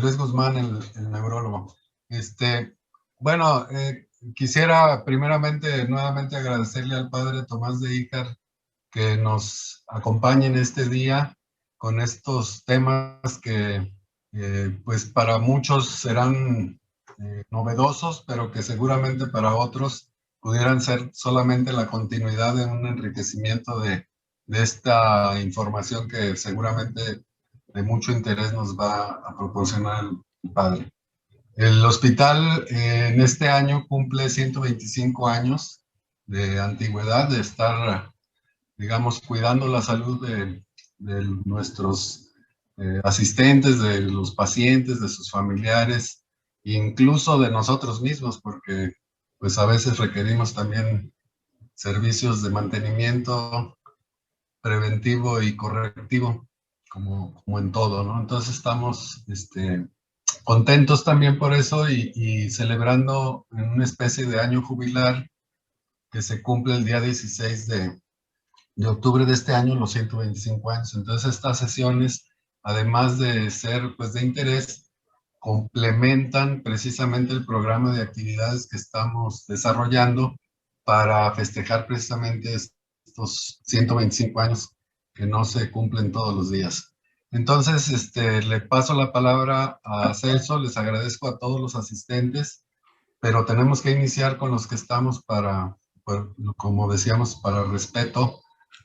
Luis Guzmán, el neurólogo. Bueno, quisiera primeramente nuevamente agradecerle al padre Tomás de Ícar que nos acompañe en este día con estos temas que pues para muchos serán novedosos, pero que seguramente para otros pudieran ser solamente la continuidad de un enriquecimiento de esta información que seguramente de mucho interés nos va a proporcionar el padre. El hospital en este año cumple 125 años de antigüedad, de estar, digamos, cuidando la salud de nuestros asistentes, de los pacientes, de sus familiares, incluso de nosotros mismos, porque pues a veces requerimos también servicios de mantenimiento preventivo y correctivo, como en todo, ¿no? Entonces estamos contentos también por eso y celebrando en una especie de año jubilar que se cumple el día 16 de octubre de este año, los 125 años. Entonces estas sesiones, además de ser pues de interés, complementan precisamente el programa de actividades que estamos desarrollando para festejar precisamente estos 125 años que no se cumplen todos los días. Entonces, le paso la palabra a Celso, les agradezco a todos los asistentes, pero tenemos que iniciar con los que estamos como decíamos, para respeto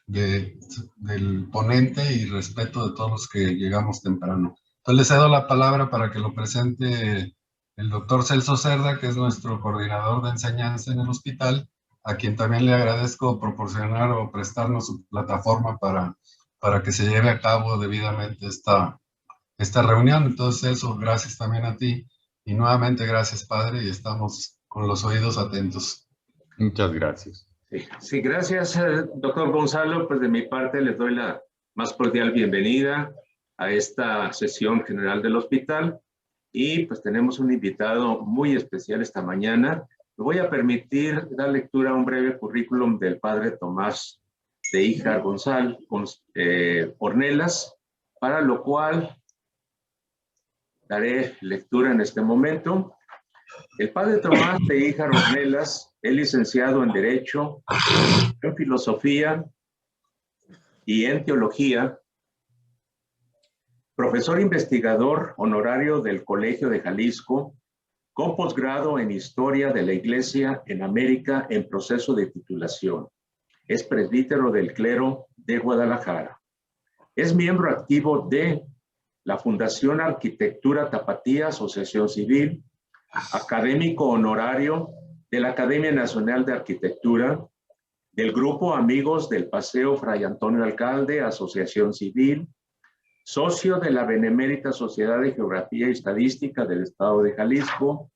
del ponente y respeto de todos los que llegamos temprano. Entonces le cedo la palabra para que lo presente el doctor Celso Cerda, que es nuestro coordinador de enseñanza en el hospital, a quien también le agradezco proporcionar o prestarnos su plataforma para que se lleve a cabo debidamente esta reunión. Entonces, Celso, gracias también a ti. Y nuevamente gracias, padre, y estamos con los oídos atentos. Muchas gracias. Sí, gracias, doctor Gonzalo. Pues de mi parte les doy la más cordial bienvenida a esta sesión general del hospital. Y pues tenemos un invitado muy especial esta mañana. Me voy a permitir dar lectura a un breve currículum del padre Tomás de Ícar González Ornelas, para lo cual daré lectura en este momento. El padre Tomás de Ícar Ornelas es licenciado en Derecho, en Filosofía y en Teología, profesor investigador honorario del Colegio de Jalisco, con posgrado en Historia de la Iglesia en América en proceso de titulación. Es presbítero del clero de Guadalajara. Es miembro activo de la Fundación Arquitectura Tapatía, Asociación Civil, académico honorario de la Academia Nacional de Arquitectura, del Grupo Amigos del Paseo Fray Antonio Alcalde, Asociación Civil, socio de la Benemérita Sociedad de Geografía y Estadística del Estado de Jalisco,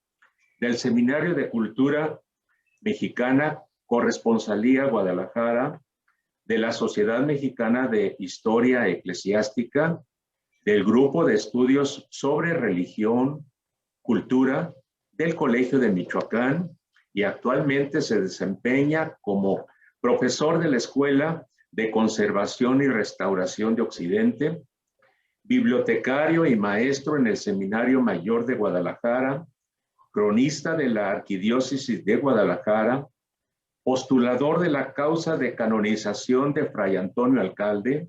del Seminario de Cultura Mexicana, Corresponsalía Guadalajara, de la Sociedad Mexicana de Historia Eclesiástica, del Grupo de Estudios sobre Religión, Cultura, del Colegio de Michoacán, y actualmente se desempeña como profesor de la Escuela de Conservación y Restauración de Occidente, bibliotecario y maestro en el Seminario Mayor de Guadalajara, cronista de la Arquidiócesis de Guadalajara, postulador de la causa de canonización de Fray Antonio Alcalde,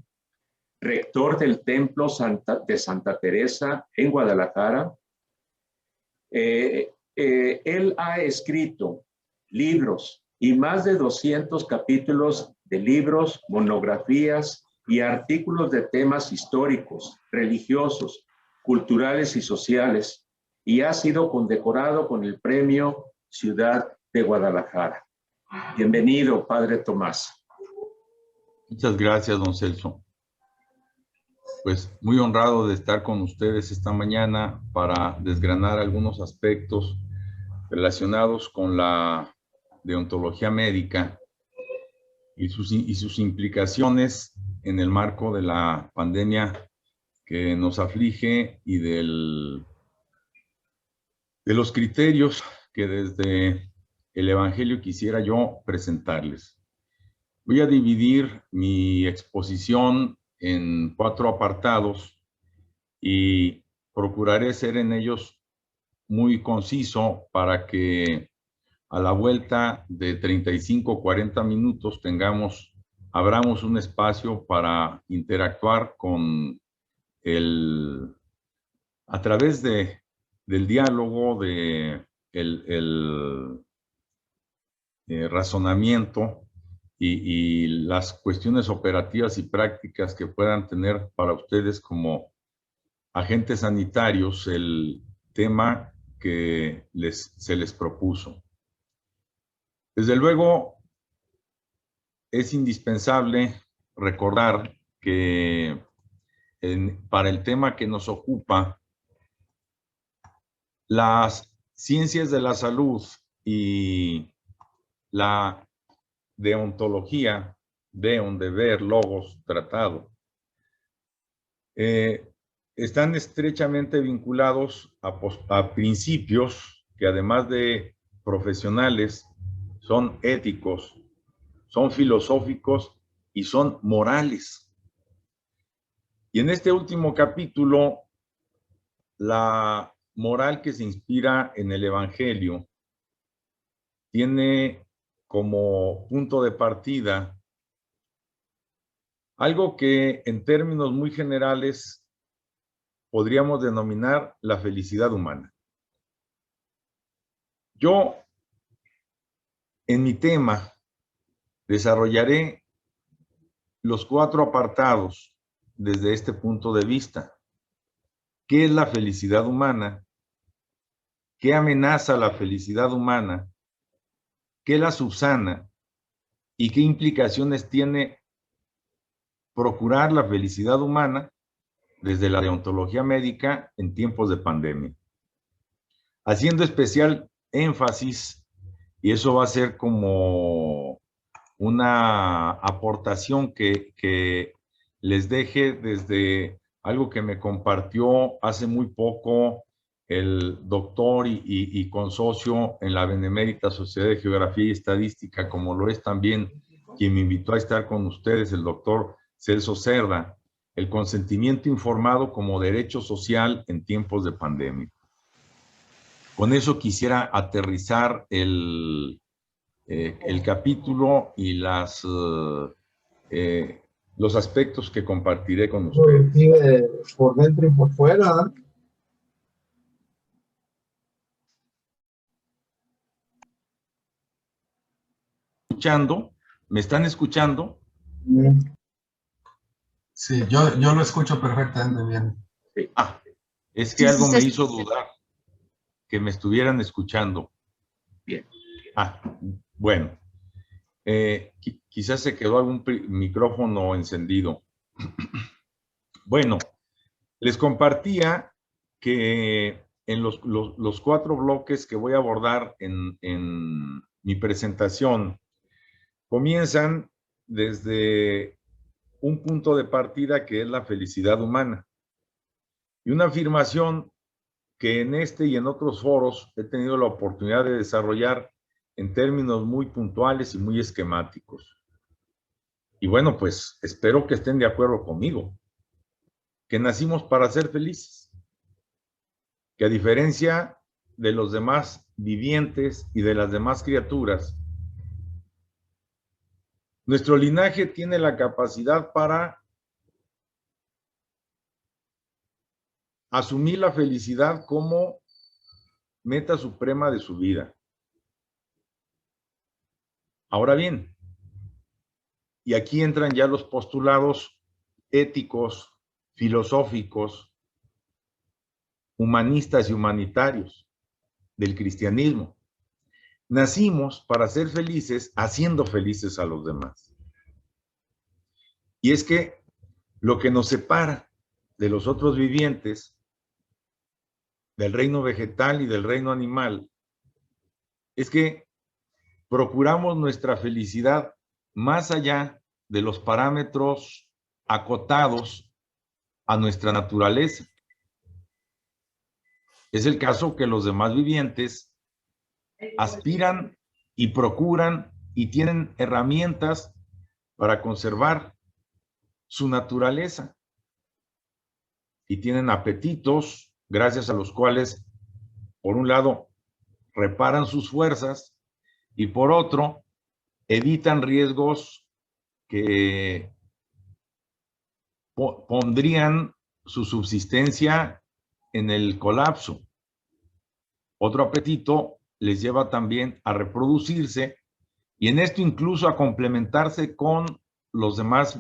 rector del Templo de Santa Teresa en Guadalajara. Él ha escrito libros y más de 200 capítulos de libros, monografías y artículos de temas históricos, religiosos, culturales y sociales, y ha sido condecorado con el Premio Ciudad de Guadalajara. Bienvenido, padre Tomás. Muchas gracias, don Celso. Pues muy honrado de estar con ustedes esta mañana para desgranar algunos aspectos relacionados con la deontología médica y sus implicaciones en el marco de la pandemia que nos aflige y de los criterios que desde el Evangelio quisiera yo presentarles. Voy a dividir mi exposición en 4 apartados y procuraré ser en ellos muy conciso para que a la vuelta de 35 o 40 minutos abramos un espacio para interactuar con a través del diálogo, el razonamiento y las cuestiones operativas y prácticas que puedan tener para ustedes como agentes sanitarios el tema que se les propuso. Desde luego, es indispensable recordar que para el tema que nos ocupa, las ciencias de la salud y la deontología, deber, logos, tratado, están estrechamente vinculados a principios que, además de profesionales, son éticos, son filosóficos y son morales. Y en este último capítulo, la moral que se inspira en el Evangelio tiene como punto de partida algo que en términos muy generales podríamos denominar la felicidad humana. Yo, en mi tema, desarrollaré los 4 apartados desde este punto de vista. ¿Qué es la felicidad humana? ¿Qué amenaza la felicidad humana? ¿Qué la subsana? ¿Y qué implicaciones tiene procurar la felicidad humana desde la deontología médica en tiempos de pandemia? Haciendo especial énfasis, y eso va a ser como una aportación que les deje desde algo que me compartió hace muy poco el doctor y consocio en la Benemérita Sociedad de Geografía y Estadística, como lo es también quien me invitó a estar con ustedes, el doctor Celso Cerda, el consentimiento informado como derecho social en tiempos de pandemia. Con eso quisiera aterrizar el capítulo y los aspectos que compartiré con ustedes. Por dentro y por fuera. ¿Me están escuchando? Sí, yo lo escucho perfectamente bien. Ah, es que algo me hizo dudar que me estuvieran escuchando. Bien. Ah, bueno. Quizás se quedó algún micrófono encendido. Bueno, les compartía que en los 4 bloques que voy a abordar en mi presentación comienzan desde un punto de partida que es la felicidad humana. Y una afirmación que en este y en otros foros he tenido la oportunidad de desarrollar en términos muy puntuales y muy esquemáticos. Y bueno, pues espero que estén de acuerdo conmigo, que nacimos para ser felices, que a diferencia de los demás vivientes y de las demás criaturas, nuestro linaje tiene la capacidad para asumir la felicidad como meta suprema de su vida. Ahora bien, y aquí entran ya los postulados éticos, filosóficos, humanistas y humanitarios del cristianismo. Nacimos para ser felices haciendo felices a los demás. Y es que lo que nos separa de los otros vivientes, del reino vegetal y del reino animal, es que procuramos nuestra felicidad más allá de los parámetros acotados a nuestra naturaleza. Es el caso que los demás vivientes aspiran y procuran y tienen herramientas para conservar su naturaleza. Y tienen apetitos, gracias a los cuales, por un lado, reparan sus fuerzas y por otro, evitan riesgos que pondrían su subsistencia en el colapso. Otro apetito les lleva también a reproducirse y en esto incluso a complementarse con los demás,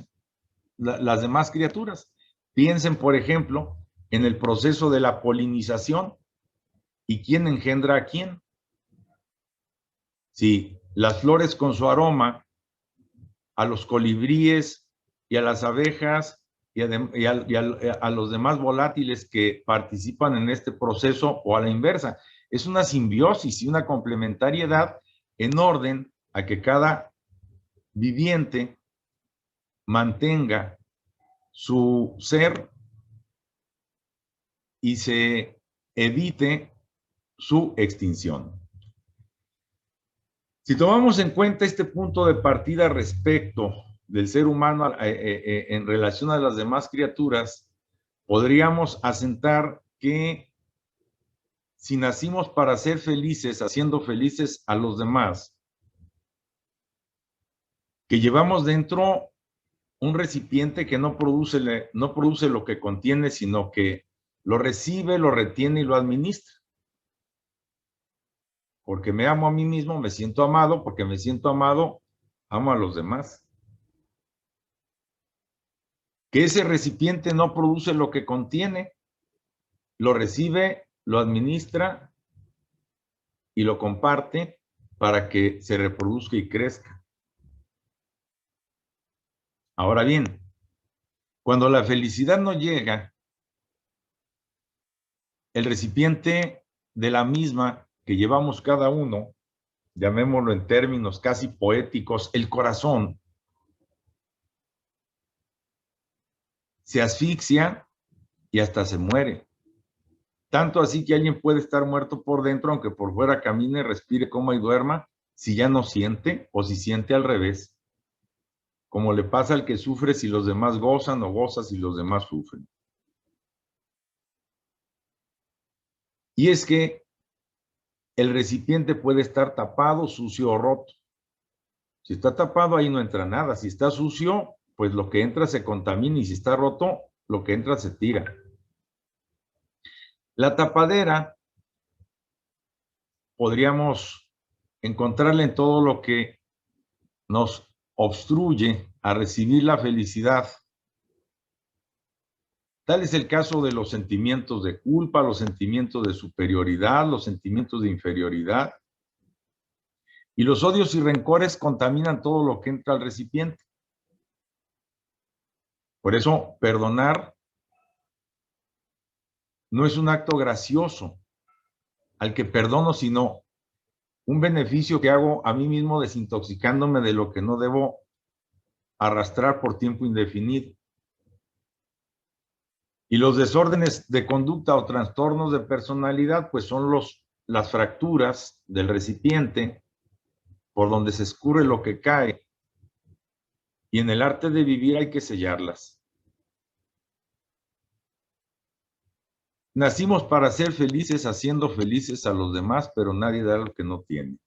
las demás criaturas. Piensen, por ejemplo, en el proceso de la polinización y quién engendra a quién. Si las flores con su aroma a los colibríes y a las abejas y a los demás volátiles que participan en este proceso, o a la inversa, es una simbiosis y una complementariedad en orden a que cada viviente mantenga su ser y se evite su extinción. Si tomamos en cuenta este punto de partida respecto del ser humano en relación a las demás criaturas, podríamos asentar que si nacimos para ser felices, haciendo felices a los demás, que llevamos dentro un recipiente que no produce lo que contiene, sino que lo recibe, lo retiene y lo administra. Porque me amo a mí mismo, me siento amado, porque me siento amado, amo a los demás. Que ese recipiente no produce lo que contiene, lo recibe, lo administra y lo comparte para que se reproduzca y crezca. Ahora bien, cuando la felicidad no llega, el recipiente de la misma que llevamos cada uno, llamémoslo en términos casi poéticos, el corazón, se asfixia y hasta se muere. Tanto así que alguien puede estar muerto por dentro, aunque por fuera camine, respire, coma y duerma, si ya no siente o si siente al revés, como le pasa al que sufre si los demás gozan o goza si los demás sufren. Y es que el recipiente puede estar tapado, sucio o roto. Si está tapado, ahí no entra nada. Si está sucio, pues lo que entra se contamina, y si está roto, lo que entra se tira. La tapadera podríamos encontrarla en todo lo que nos obstruye a recibir la felicidad. Tal es el caso de los sentimientos de culpa, los sentimientos de superioridad, los sentimientos de inferioridad. Y los odios y rencores contaminan todo lo que entra al recipiente. Por eso, perdonar no es un acto gracioso al que perdono, sino un beneficio que hago a mí mismo desintoxicándome de lo que no debo arrastrar por tiempo indefinido. Y los desórdenes de conducta o trastornos de personalidad, pues son las fracturas del recipiente por donde se escurre lo que cae. Y en el arte de vivir hay que sellarlas. Nacimos para ser felices haciendo felices a los demás, pero nadie da lo que no tiene.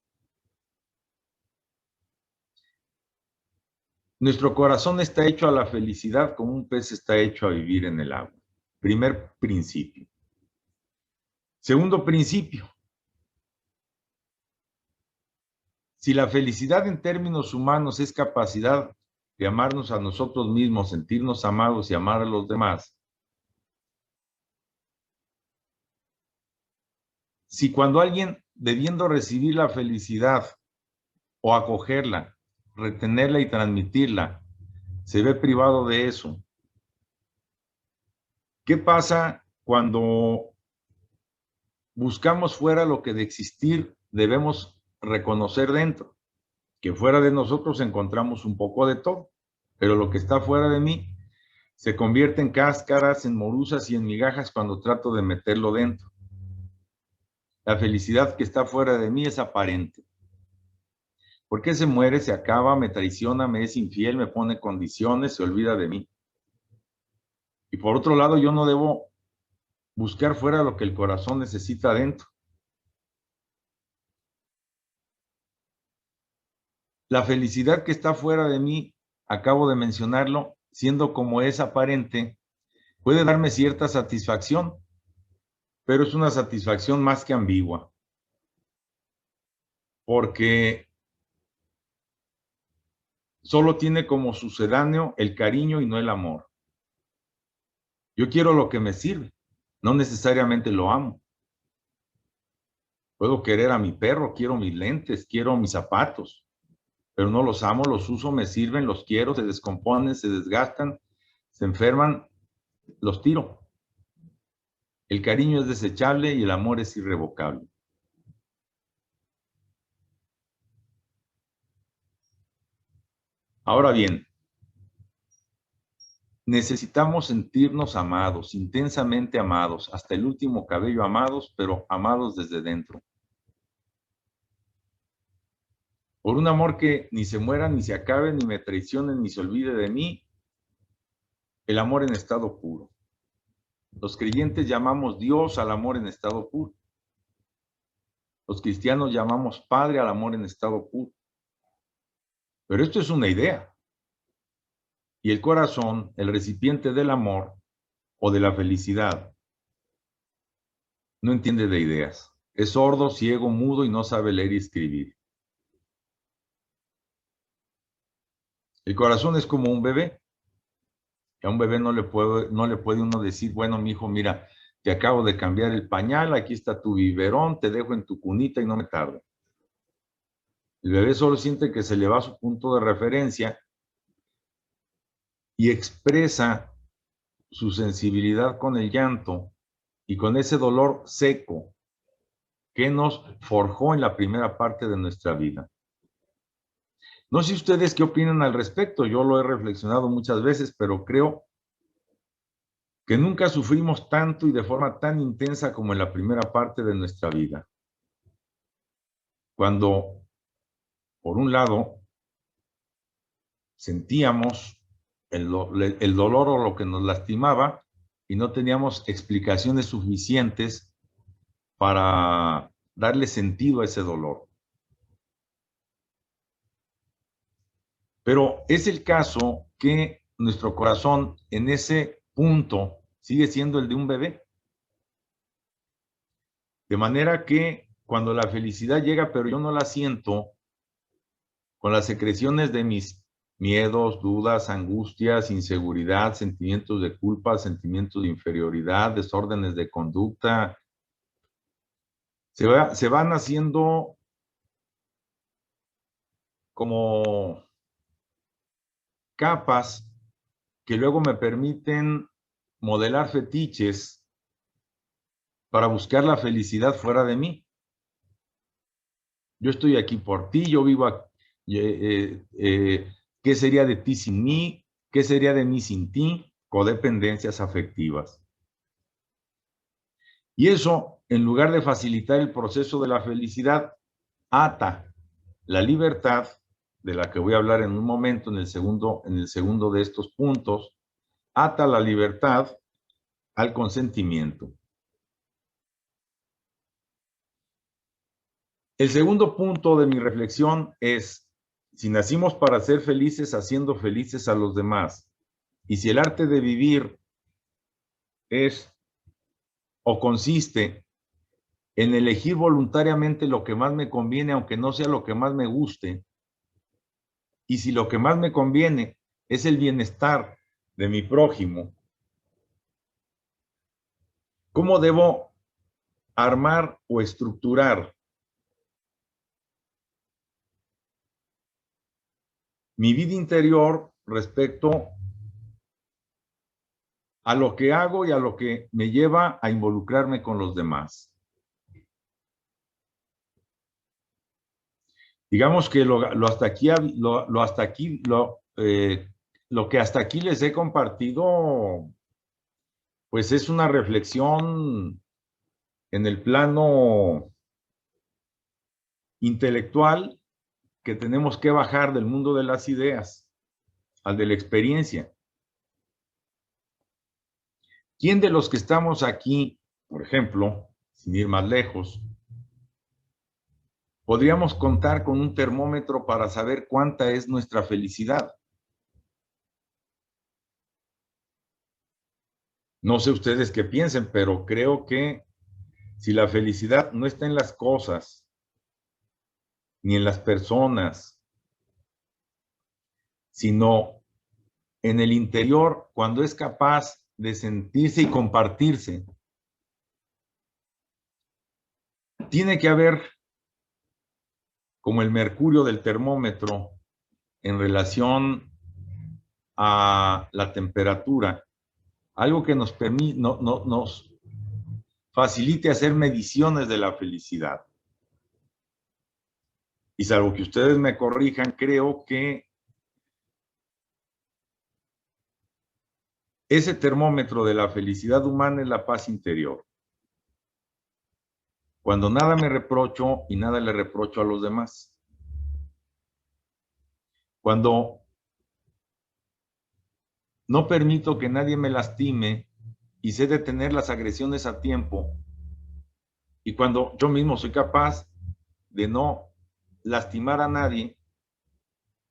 Nuestro corazón está hecho a la felicidad como un pez está hecho a vivir en el agua. Primer principio. Segundo principio. Si la felicidad en términos humanos es capacidad de amarnos a nosotros mismos, sentirnos amados y amar a los demás, si cuando alguien, debiendo recibir la felicidad o acogerla, retenerla y transmitirla, se ve privado de eso, ¿qué pasa cuando buscamos fuera lo que de existir debemos reconocer dentro? Que fuera de nosotros encontramos un poco de todo, pero lo que está fuera de mí se convierte en cáscaras, en morusas y en migajas cuando trato de meterlo dentro. La felicidad que está fuera de mí es aparente. ¿Por qué se muere, se acaba, me traiciona, me es infiel, me pone condiciones, se olvida de mí? Y por otro lado, yo no debo buscar fuera lo que el corazón necesita adentro. La felicidad que está fuera de mí, acabo de mencionarlo, siendo como es aparente, puede darme cierta satisfacción, pero es una satisfacción más que ambigua, porque solo tiene como sucedáneo el cariño y no el amor. Yo quiero lo que me sirve, no necesariamente lo amo. Puedo querer a mi perro, quiero mis lentes, quiero mis zapatos, pero no los amo, los uso, me sirven, los quiero, se descomponen, se desgastan, se enferman, los tiro. El cariño es desechable y el amor es irrevocable. Ahora bien, necesitamos sentirnos amados, intensamente amados, hasta el último cabello amados, pero amados desde dentro. Por un amor que ni se muera, ni se acabe, ni me traicione, ni se olvide de mí, el amor en estado puro. Los creyentes llamamos Dios al amor en estado puro. Los cristianos llamamos Padre al amor en estado puro. Pero esto es una idea. Y el corazón, el recipiente del amor o de la felicidad, no entiende de ideas. Es sordo, ciego, mudo y no sabe leer y escribir. El corazón es como un bebé. A un bebé no le puede uno decir, bueno, mi hijo, mira, te acabo de cambiar el pañal, aquí está tu biberón, te dejo en tu cunita y no me tardo. El bebé solo siente que se le va a su punto de referencia y expresa su sensibilidad con el llanto y con ese dolor seco que nos forjó en la primera parte de nuestra vida. No sé ustedes qué opinan al respecto, yo lo he reflexionado muchas veces, pero creo que nunca sufrimos tanto y de forma tan intensa como en la primera parte de nuestra vida. Cuando, por un lado, sentíamos el dolor o lo que nos lastimaba y no teníamos explicaciones suficientes para darle sentido a ese dolor. Pero es el caso que nuestro corazón en ese punto sigue siendo el de un bebé. De manera que cuando la felicidad llega, pero yo no la siento, con las secreciones de mis miedos, dudas, angustias, inseguridad, sentimientos de culpa, sentimientos de inferioridad, desórdenes de conducta, se van haciendo como capas que luego me permiten modelar fetiches para buscar la felicidad fuera de mí. Yo estoy aquí por ti, yo vivo aquí. ¿Qué sería de ti sin mí? ¿Qué sería de mí sin ti? Codependencias afectivas. Y eso, en lugar de facilitar el proceso de la felicidad, ata la libertad, de la que voy a hablar en un momento, en el segundo de estos puntos, ata la libertad al consentimiento. El segundo punto de mi reflexión es, si nacimos para ser felices haciendo felices a los demás, y si el arte de vivir es o consiste en elegir voluntariamente lo que más me conviene, aunque no sea lo que más me guste, y si lo que más me conviene es el bienestar de mi prójimo, ¿cómo debo armar o estructurar mi vida interior respecto a lo que hago y a lo que me lleva a involucrarme con los demás? Digamos que lo que hasta aquí les he compartido, pues es una reflexión en el plano intelectual que tenemos que bajar del mundo de las ideas al de la experiencia. ¿Quién de los que estamos aquí Por ejemplo, sin ir más lejos, podríamos contar con un termómetro para saber cuánta es nuestra felicidad. No sé ustedes qué piensen, pero creo que si la felicidad no está en las cosas, ni en las personas, sino en el interior, cuando es capaz de sentirse y compartirse, tiene que haber, como el mercurio del termómetro, en relación a la temperatura, algo que nos facilite hacer mediciones de la felicidad. Y salvo que ustedes me corrijan, creo que ese termómetro de la felicidad humana es la paz interior. Cuando nada me reprocho y nada le reprocho a los demás. Cuando no permito que nadie me lastime y sé detener las agresiones a tiempo. Y cuando yo mismo soy capaz de no lastimar a nadie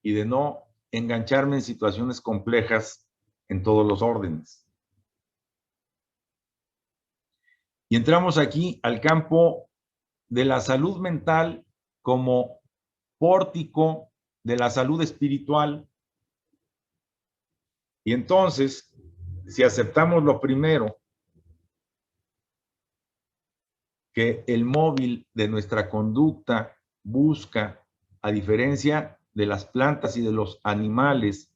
y de no engancharme en situaciones complejas en todos los órdenes. Y entramos aquí al campo de la salud mental como pórtico de la salud espiritual. Y entonces, si aceptamos lo primero, que el móvil de nuestra conducta busca, a diferencia de las plantas y de los animales,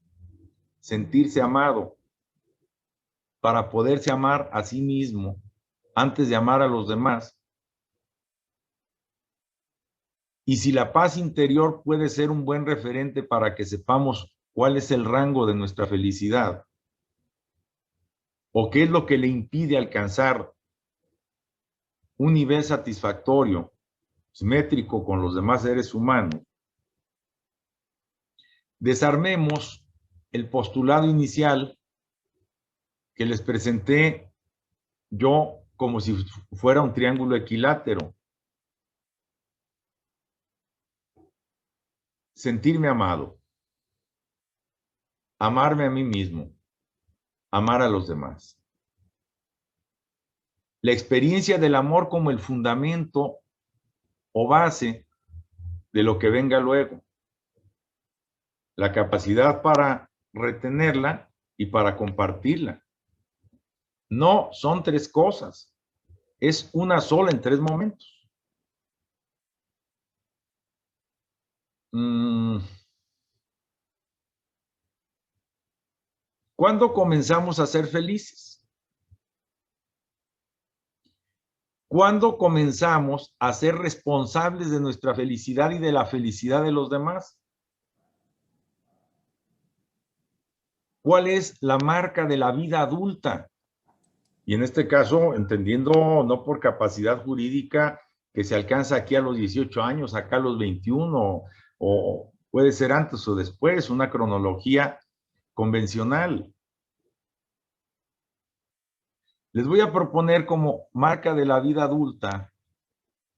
sentirse amado para poderse amar a sí mismo antes de amar a los demás. Y si la paz interior puede ser un buen referente para que sepamos cuál es el rango de nuestra felicidad o qué es lo que le impide alcanzar un nivel satisfactorio, simétrico con los demás seres humanos, desarmemos el postulado inicial que les presenté yo como si fuera un triángulo equilátero. Sentirme amado, amarme a mí mismo, amar a los demás. La experiencia del amor como el fundamento o base de lo que venga luego. La capacidad para retenerla y para compartirla. No son tres cosas, es una sola en tres momentos. ¿Cuándo comenzamos a ser felices? ¿Cuándo comenzamos a ser responsables de nuestra felicidad y de la felicidad de los demás? ¿Cuál es la marca de la vida adulta? Y en este caso, entendiendo no por capacidad jurídica que se alcanza aquí a los 18 años, acá a los 21, o puede ser antes o después, una cronología convencional. Les voy a proponer como marca de la vida adulta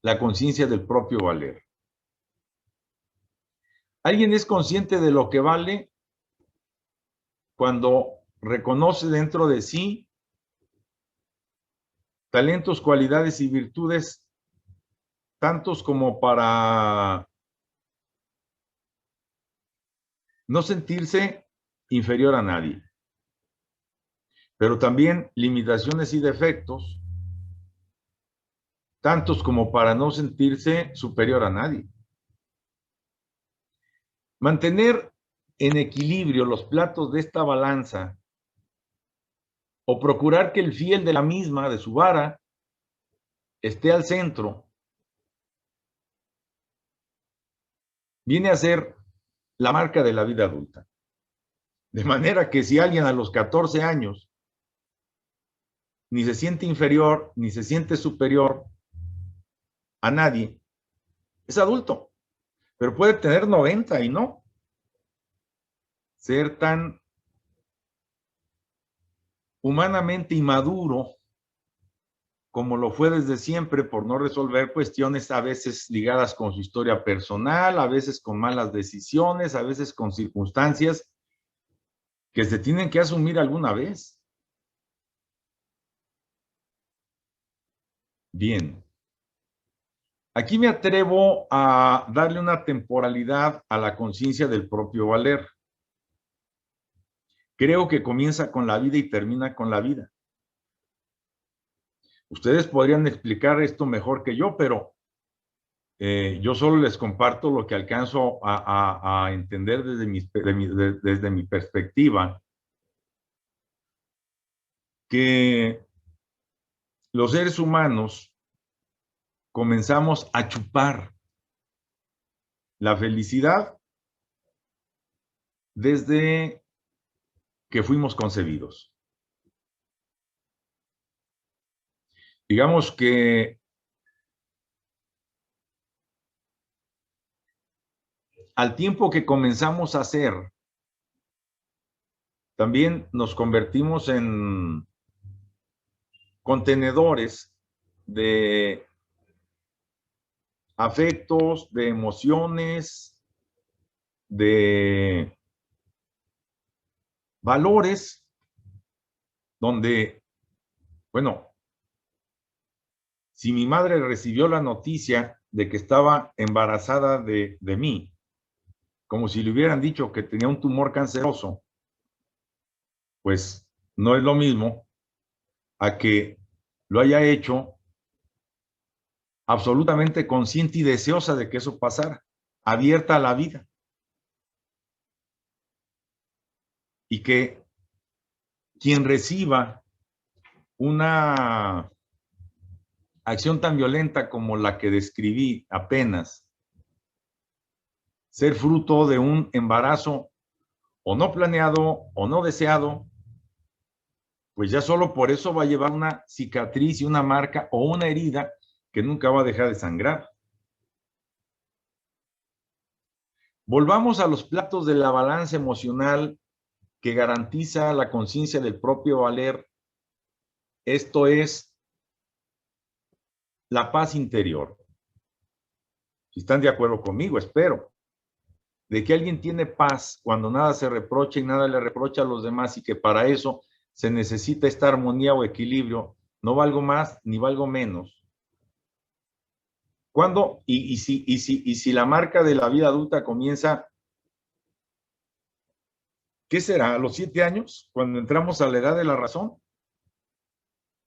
la conciencia del propio valer. ¿Alguien es consciente de lo que vale cuando reconoce dentro de sí talentos, cualidades y virtudes tantos como para no sentirse inferior a nadie, pero también limitaciones y defectos tantos como para no sentirse superior a nadie? Mantener en equilibrio los platos de esta balanza o procurar que el fiel de la misma, de su vara, esté al centro, viene a ser la marca de la vida adulta. De manera que si alguien a los 14 años ni se siente inferior, ni se siente superior a nadie, es adulto, pero puede tener 90 y no ser tan humanamente inmaduro como lo fue desde siempre, por no resolver cuestiones a veces ligadas con su historia personal, a veces con malas decisiones, a veces con circunstancias que se tienen que asumir alguna vez. Bien. Aquí me atrevo a darle una temporalidad a la conciencia del propio valer. Creo que comienza con la vida y termina con la vida. Ustedes podrían explicar esto mejor que yo, pero yo solo les comparto lo que alcanzo a entender desde mi perspectiva, que los seres humanos comenzamos a chupar la felicidad desde que fuimos concebidos. Digamos que al tiempo que comenzamos a hacer, también nos convertimos en contenedores de afectos, de emociones, de valores, donde, bueno, si mi madre recibió la noticia de que estaba embarazada de mí, como si le hubieran dicho que tenía un tumor canceroso, pues no es lo mismo a que lo haya hecho absolutamente consciente y deseosa de que eso pasara, abierta a la vida. Y que quien reciba una acción tan violenta como la que describí apenas, ser fruto de un embarazo o no planeado o no deseado, pues ya solo por eso va a llevar una cicatriz y una marca o una herida que nunca va a dejar de sangrar. Volvamos a los platos de la balanza emocional que garantiza la conciencia del propio valer. Esto es la paz interior. Si están de acuerdo conmigo, espero. De que alguien tiene paz cuando nada se reprocha y nada le reprocha a los demás y que para eso se necesita esta armonía o equilibrio, no valgo más ni valgo menos. ¿Cuándo? Y si la marca de la vida adulta comienza, ¿qué será? ¿A los 7 años? Cuando entramos a la edad de la razón.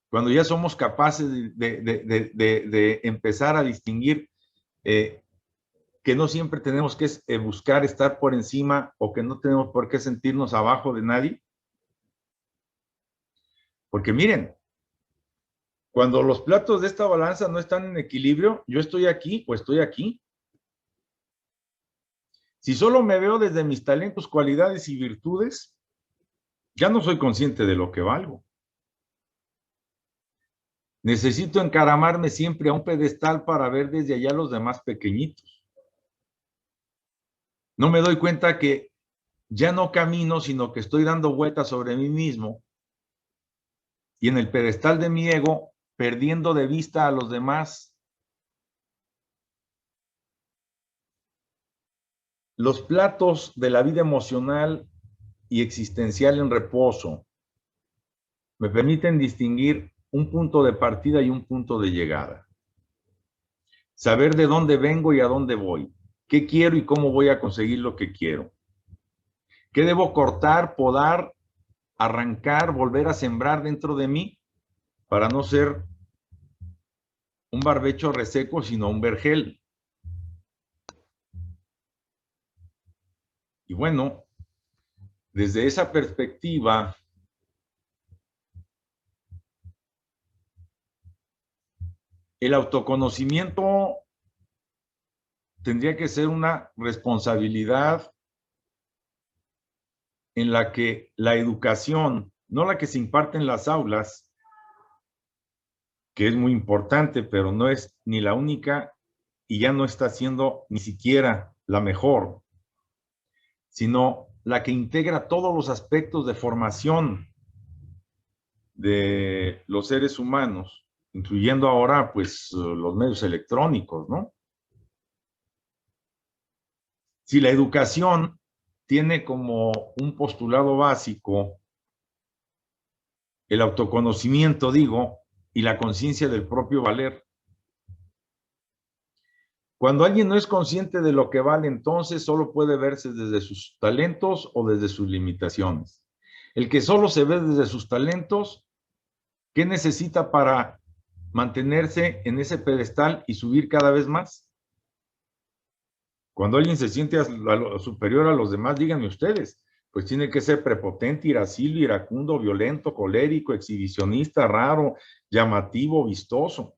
Cuando ya somos capaces de empezar a distinguir que no siempre tenemos que buscar estar por encima o que no tenemos por qué sentirnos abajo de nadie. Porque miren, cuando los platos de esta balanza no están en equilibrio, yo estoy aquí o estoy aquí. Si solo me veo desde mis talentos, cualidades y virtudes, ya no soy consciente de lo que valgo. Necesito encaramarme siempre a un pedestal para ver desde allá los demás pequeñitos. No me doy cuenta que ya no camino, sino que estoy dando vueltas sobre mí mismo y en el pedestal de mi ego, perdiendo de vista a los demás. Los platos de la vida emocional y existencial en reposo me permiten distinguir un punto de partida y un punto de llegada. Saber de dónde vengo y a dónde voy. ¿Qué quiero y cómo voy a conseguir lo que quiero? ¿Qué debo cortar, podar, arrancar, volver a sembrar dentro de mí para no ser un barbecho reseco, sino un vergel? Y bueno, desde esa perspectiva, el autoconocimiento tendría que ser una responsabilidad en la que la educación, no la que se imparte en las aulas, que es muy importante, pero no es ni la única y ya no está siendo ni siquiera la mejor, sino la que integra todos los aspectos de formación de los seres humanos, incluyendo ahora, pues, los medios electrónicos, ¿no? Si la educación tiene como un postulado básico el autoconocimiento, digo, y la conciencia del propio valer. Cuando alguien no es consciente de lo que vale, entonces solo puede verse desde sus talentos o desde sus limitaciones. El que solo se ve desde sus talentos, ¿qué necesita para mantenerse en ese pedestal y subir cada vez más? Cuando alguien se siente superior a los demás, díganme ustedes, pues tiene que ser prepotente, irascible, iracundo, violento, colérico, exhibicionista, raro, llamativo, vistoso.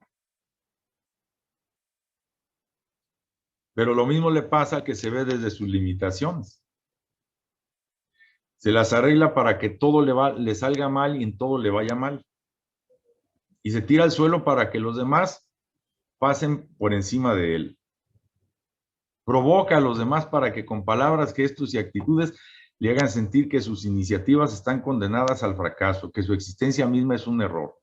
Pero lo mismo le pasa al que se ve desde sus limitaciones. Se las arregla para que todo le salga mal y en todo le vaya mal. Y se tira al suelo para que los demás pasen por encima de él. Provoca a los demás para que con palabras, gestos y actitudes le hagan sentir que sus iniciativas están condenadas al fracaso, que su existencia misma es un error.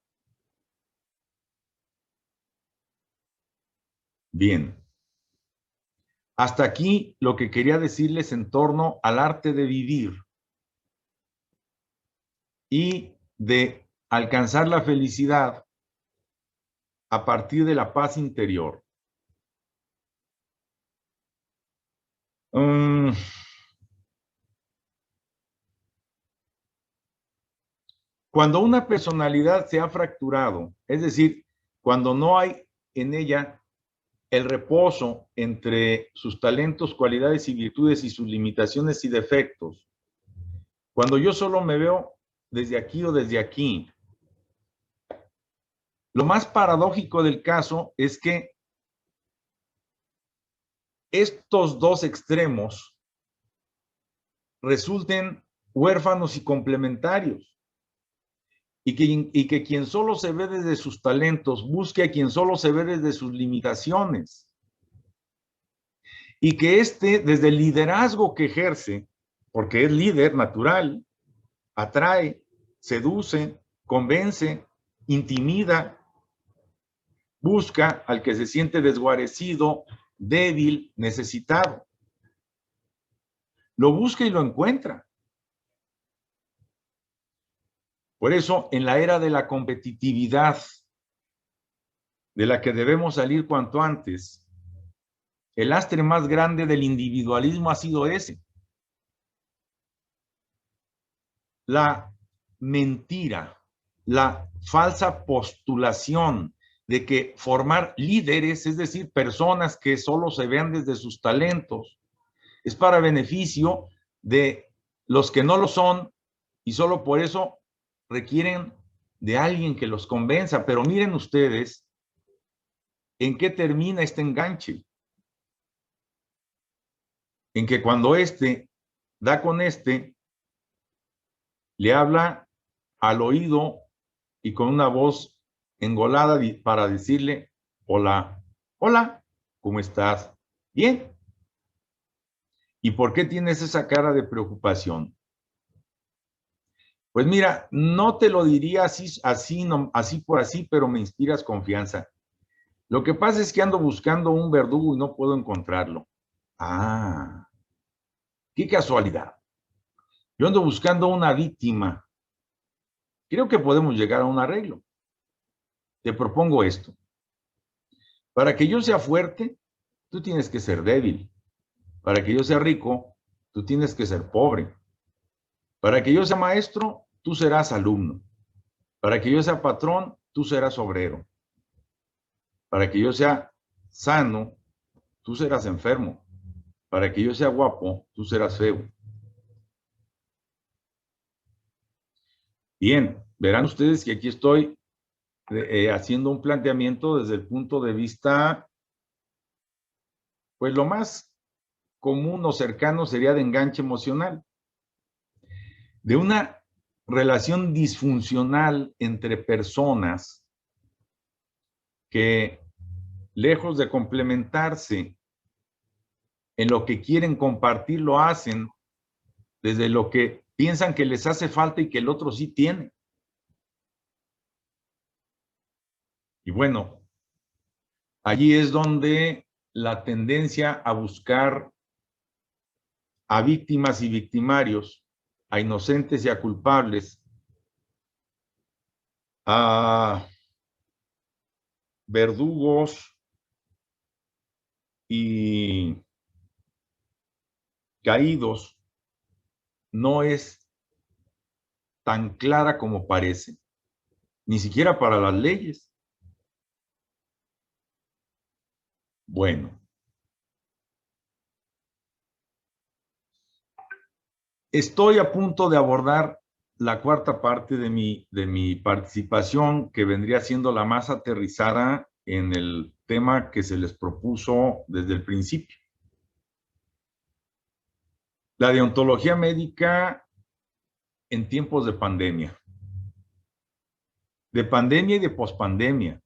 Bien. Hasta aquí lo que quería decirles en torno al arte de vivir y de alcanzar la felicidad a partir de la paz interior. Cuando una personalidad se ha fracturado, es decir, cuando no hay en ella el reposo entre sus talentos, cualidades y virtudes y sus limitaciones y defectos, cuando yo solo me veo desde aquí o desde aquí, lo más paradójico del caso es que estos dos extremos resulten huérfanos y complementarios. Y que quien solo se ve desde sus talentos busque a quien solo se ve desde sus limitaciones. Y que desde el liderazgo que ejerce, porque es líder natural, atrae, seduce, convence, intimida, busca al que se siente desguarecido, débil, necesitado. Lo busca y lo encuentra. Por eso, en la era de la competitividad, de la que debemos salir cuanto antes, el lastre más grande del individualismo ha sido ese. La mentira, la falsa postulación de que formar líderes, es decir, personas que solo se vean desde sus talentos, es para beneficio de los que no lo son y solo por eso requieren de alguien que los convenza. Pero miren ustedes en qué termina este enganche. En que cuando da con le habla al oído y con una voz engolada para decirle, hola, hola, ¿cómo estás? Bien. ¿Y por qué tienes esa cara de preocupación? Pues mira, no te lo diría así por así, pero me inspiras confianza. Lo que pasa es que ando buscando un verdugo y no puedo encontrarlo. Ah, qué casualidad. Yo ando buscando una víctima. Creo que podemos llegar a un arreglo. Te propongo esto. Para que yo sea fuerte, tú tienes que ser débil. Para que yo sea rico, tú tienes que ser pobre. Para que yo sea maestro, tú serás alumno. Para que yo sea patrón, tú serás obrero. Para que yo sea sano, tú serás enfermo. Para que yo sea guapo, tú serás feo. Bien, verán ustedes que aquí estoy haciendo un planteamiento desde el punto de vista, pues lo más común o cercano sería de enganche emocional. De una relación disfuncional entre personas que, lejos de complementarse en lo que quieren compartir, lo hacen desde lo que piensan que les hace falta y que el otro sí tiene. Y bueno, allí es donde la tendencia a buscar a víctimas y victimarios, a inocentes y a culpables, a verdugos y caídos, no es tan clara como parece, ni siquiera para las leyes. Bueno, estoy a punto de abordar la cuarta parte de mi participación, que vendría siendo la más aterrizada en el tema que se les propuso desde el principio. La deontología médica en tiempos de pandemia y de pospandemia.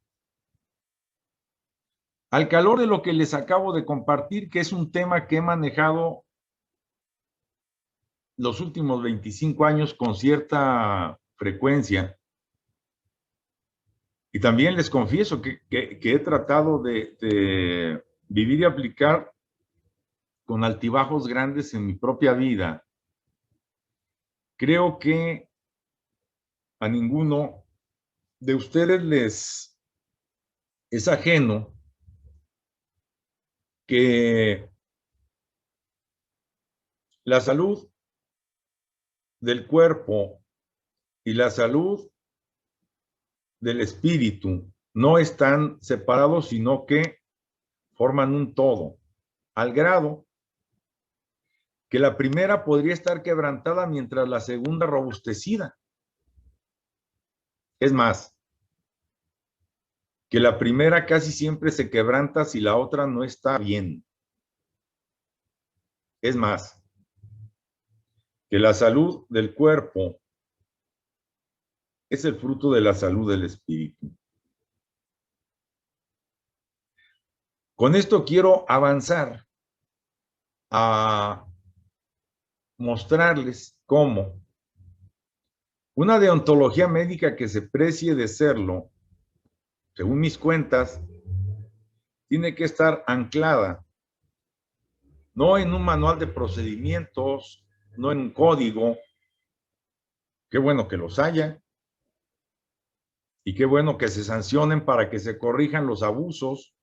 Al calor de lo que les acabo de compartir, que es un tema que he manejado los últimos 25 años con cierta frecuencia. Y también les confieso que he tratado de vivir y aplicar con altibajos grandes en mi propia vida. Creo que a ninguno de ustedes les es ajeno que la salud del cuerpo y la salud del espíritu no están separados, sino que forman un todo, al grado que la primera podría estar quebrantada mientras la segunda robustecida. Es más, que la primera casi siempre se quebranta si la otra no está bien. Es más, que la salud del cuerpo es el fruto de la salud del espíritu. Con esto quiero avanzar a mostrarles cómo una deontología médica que se precie de serlo, según mis cuentas, tiene que estar anclada no en un manual de procedimientos, no en un código. Qué bueno que los haya y qué bueno que se sancionen para que se corrijan los abusos,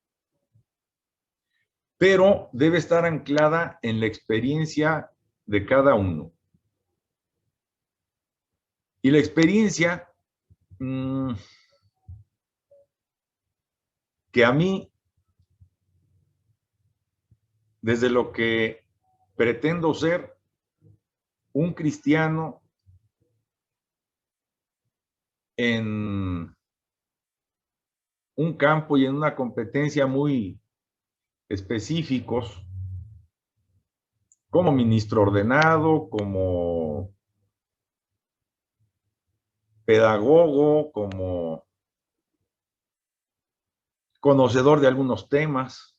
pero debe estar anclada en la experiencia de cada uno. Y la experiencia que a mí, desde lo que pretendo ser un cristiano en un campo y en una competencia muy específicos, como ministro ordenado, como pedagogo, como conocedor de algunos temas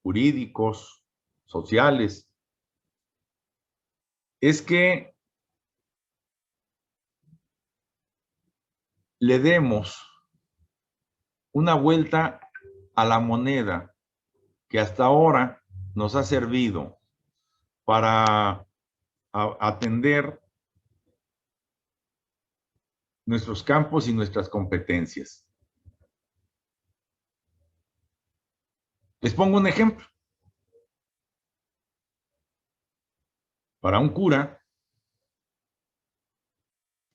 jurídicos, sociales, es que le demos una vuelta a la moneda que hasta ahora nos ha servido para atender nuestros campos y nuestras competencias. Les pongo un ejemplo. Para un cura,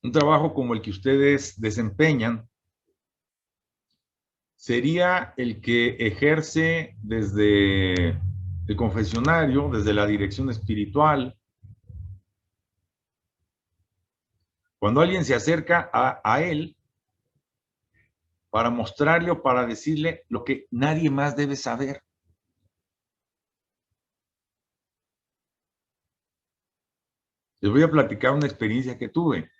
un trabajo como el que ustedes desempeñan sería el que ejerce desde el confesionario, desde la dirección espiritual. Cuando alguien se acerca a él para mostrarle o para decirle lo que nadie más debe saber. Les voy a platicar una experiencia que tuve.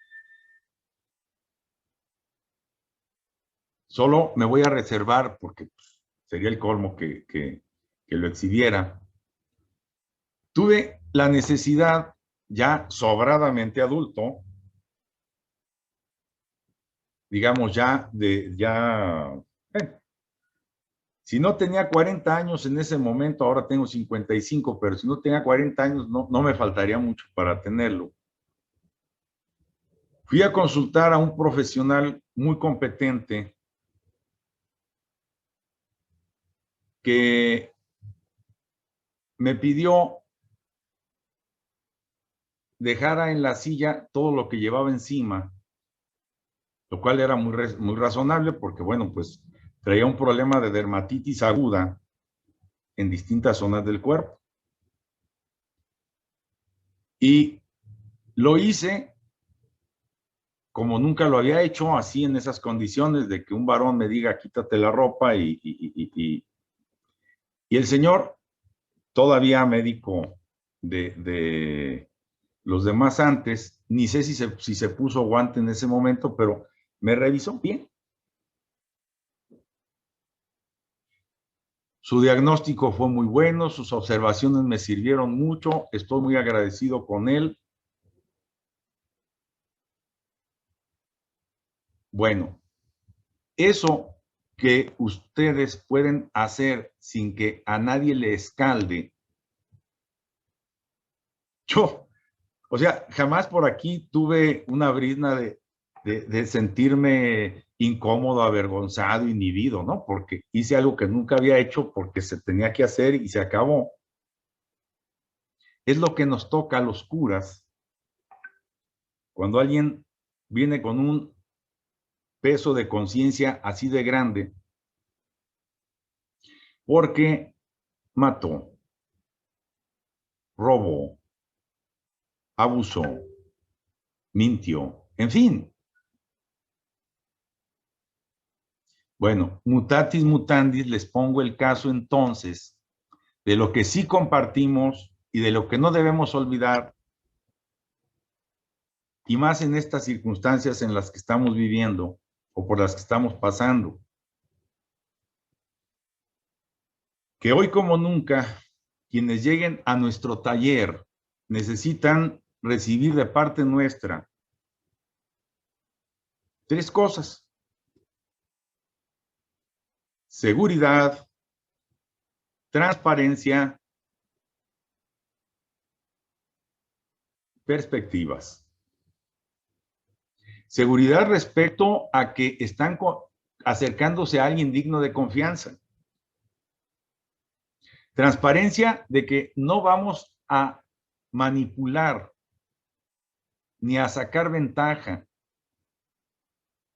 Solo me voy a reservar, porque sería el colmo que lo exhibiera. Tuve la necesidad, ya sobradamente adulto, digamos ya Si no tenía 40 años en ese momento, ahora tengo 55, pero si no tenía 40 años, no me faltaría mucho para tenerlo. Fui a consultar a un profesional muy competente que me pidió dejara en la silla todo lo que llevaba encima, lo cual era muy razonable porque, bueno, pues traía un problema de dermatitis aguda en distintas zonas del cuerpo. Y lo hice como nunca lo había hecho, así en esas condiciones de que un varón me diga quítate la ropa y el señor, todavía médico de los demás antes, ni sé si se puso guante en ese momento, pero me revisó bien. Su diagnóstico fue muy bueno, sus observaciones me sirvieron mucho, estoy muy agradecido con él. Bueno, eso que ustedes pueden hacer sin que a nadie le escalde. Yo, o sea, jamás por aquí tuve una brizna de sentirme incómodo, avergonzado, inhibido, ¿no? Porque hice algo que nunca había hecho porque se tenía que hacer y se acabó. Es lo que nos toca a los curas cuando alguien viene con un peso de conciencia así de grande porque mató, robó, abusó, mintió, en fin. Bueno, mutatis mutandis, les pongo el caso entonces de lo que sí compartimos y de lo que no debemos olvidar, y más en estas circunstancias en las que estamos viviendo o por las que estamos pasando. Que hoy como nunca, quienes lleguen a nuestro taller necesitan recibir de parte nuestra 3 cosas: seguridad, transparencia, perspectivas. Seguridad respecto a que están acercándose a alguien digno de confianza. Transparencia de que no vamos a manipular, ni a sacar ventaja,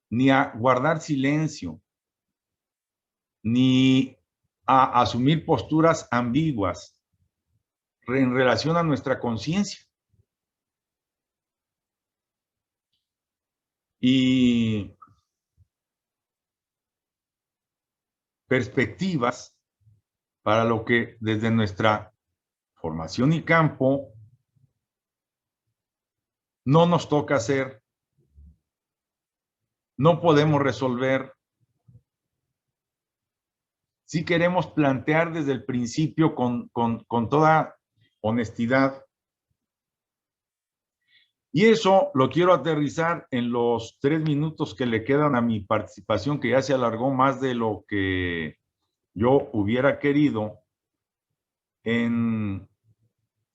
ni a guardar silencio, ni a asumir posturas ambiguas en relación a nuestra conciencia. Y perspectivas para lo que desde nuestra formación y campo no nos toca hacer, no podemos resolver. Si queremos plantear desde el principio con toda honestidad. Y eso lo quiero aterrizar en los 3 minutos que le quedan a mi participación, que ya se alargó más de lo que yo hubiera querido, en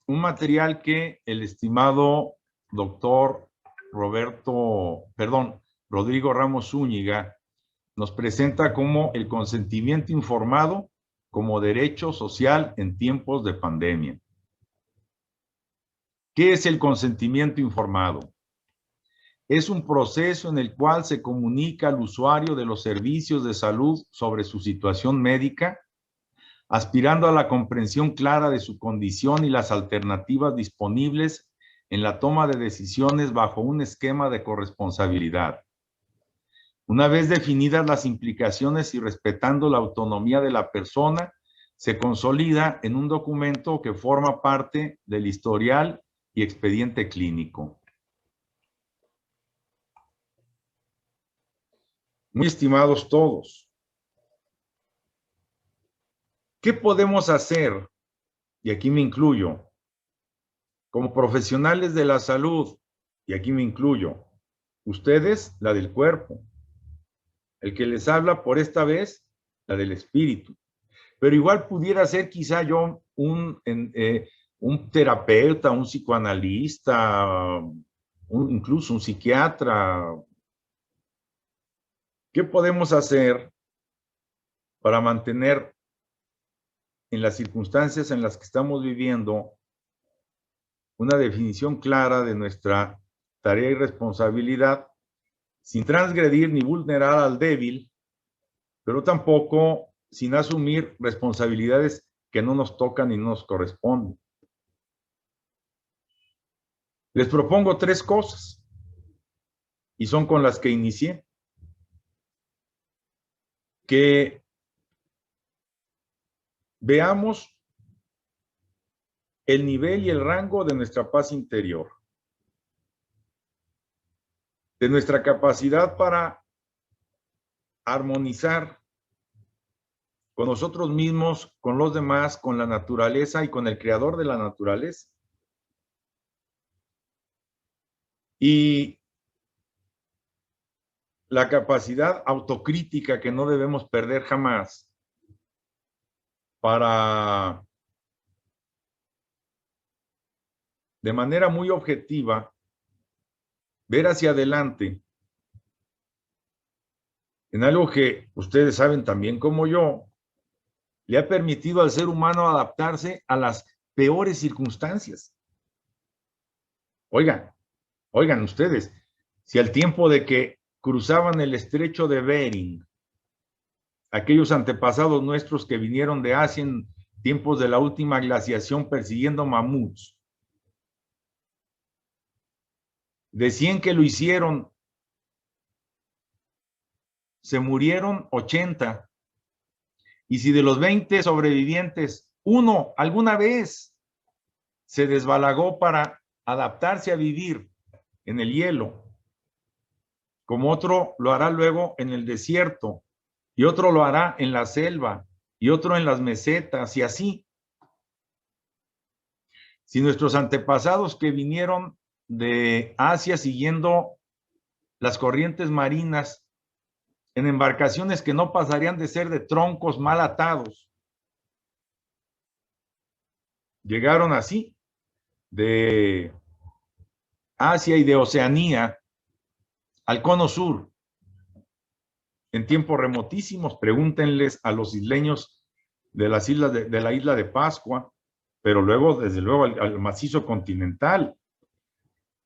un material que el estimado doctor Rodrigo Ramos Zúñiga nos presenta como el consentimiento informado como derecho social en tiempos de pandemia. ¿Qué es el consentimiento informado? Es un proceso en el cual se comunica al usuario de los servicios de salud sobre su situación médica, aspirando a la comprensión clara de su condición y las alternativas disponibles en la toma de decisiones bajo un esquema de corresponsabilidad. Una vez definidas las implicaciones y respetando la autonomía de la persona, se consolida en un documento que forma parte del historial y expediente clínico. Muy estimados todos, ¿qué podemos hacer? Y aquí me incluyo, como profesionales de la salud, y aquí me incluyo, ustedes, la del cuerpo. el que les habla por esta vez, la del espíritu. Pero igual pudiera ser quizá yo un terapeuta, un psicoanalista, incluso un psiquiatra. ¿Qué podemos hacer para mantener en las circunstancias en las que estamos viviendo una definición clara de nuestra tarea y responsabilidad, sin transgredir ni vulnerar al débil, pero tampoco sin asumir responsabilidades que no nos tocan y no nos corresponden? Les propongo 3 cosas, y son con las que inicié. Que veamos el nivel y el rango de nuestra paz interior, de nuestra capacidad para armonizar con nosotros mismos, con los demás, con la naturaleza y con el creador de la naturaleza. Y la capacidad autocrítica que no debemos perder jamás para, de manera muy objetiva, ver hacia adelante en algo que ustedes saben también como yo, le ha permitido al ser humano adaptarse a las peores circunstancias. Oigan ustedes, si al tiempo de que cruzaban el estrecho de Bering, aquellos antepasados nuestros que vinieron de Asia en tiempos de la última glaciación persiguiendo mamuts, de 100 que lo hicieron, se murieron 80. Y si de los 20 sobrevivientes, uno alguna vez se desbalagó para adaptarse a vivir en el hielo, como otro lo hará luego en el desierto, y otro lo hará en la selva, y otro en las mesetas, y así. Si nuestros antepasados que vinieron de Asia siguiendo las corrientes marinas, en embarcaciones que no pasarían de ser de troncos mal atados, llegaron así, de Asia y de Oceanía, al cono sur, en tiempos remotísimos. Pregúntenles a los isleños de las islas de la isla de Pascua, pero luego, desde luego, al macizo continental,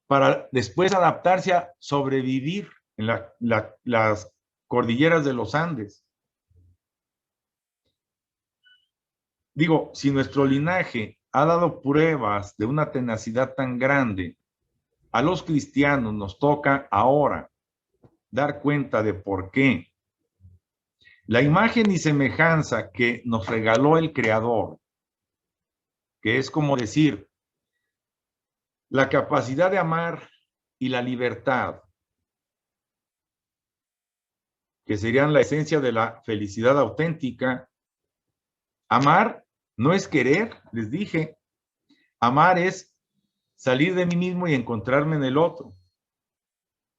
para después adaptarse a sobrevivir en las cordilleras de los Andes. Digo, si nuestro linaje ha dado pruebas de una tenacidad tan grande, a los cristianos nos toca ahora dar cuenta de por qué. La imagen y semejanza que nos regaló el Creador, que es como decir, la capacidad de amar y la libertad, que serían la esencia de la felicidad auténtica. Amar no es querer, les dije. Amar es salir de mí mismo y encontrarme en el otro.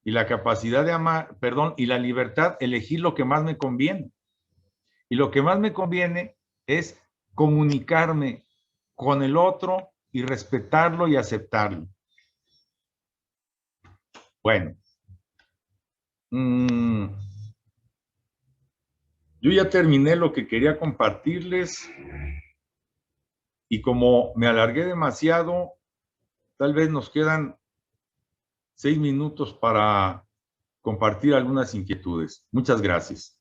Y la capacidad de amar, y la libertad, elegir lo que más me conviene. Y lo que más me conviene es comunicarme con el otro y respetarlo y aceptarlo. Bueno. Yo ya terminé lo que quería compartirles y como me alargué demasiado, tal vez nos quedan 6 minutos para compartir algunas inquietudes. Muchas gracias.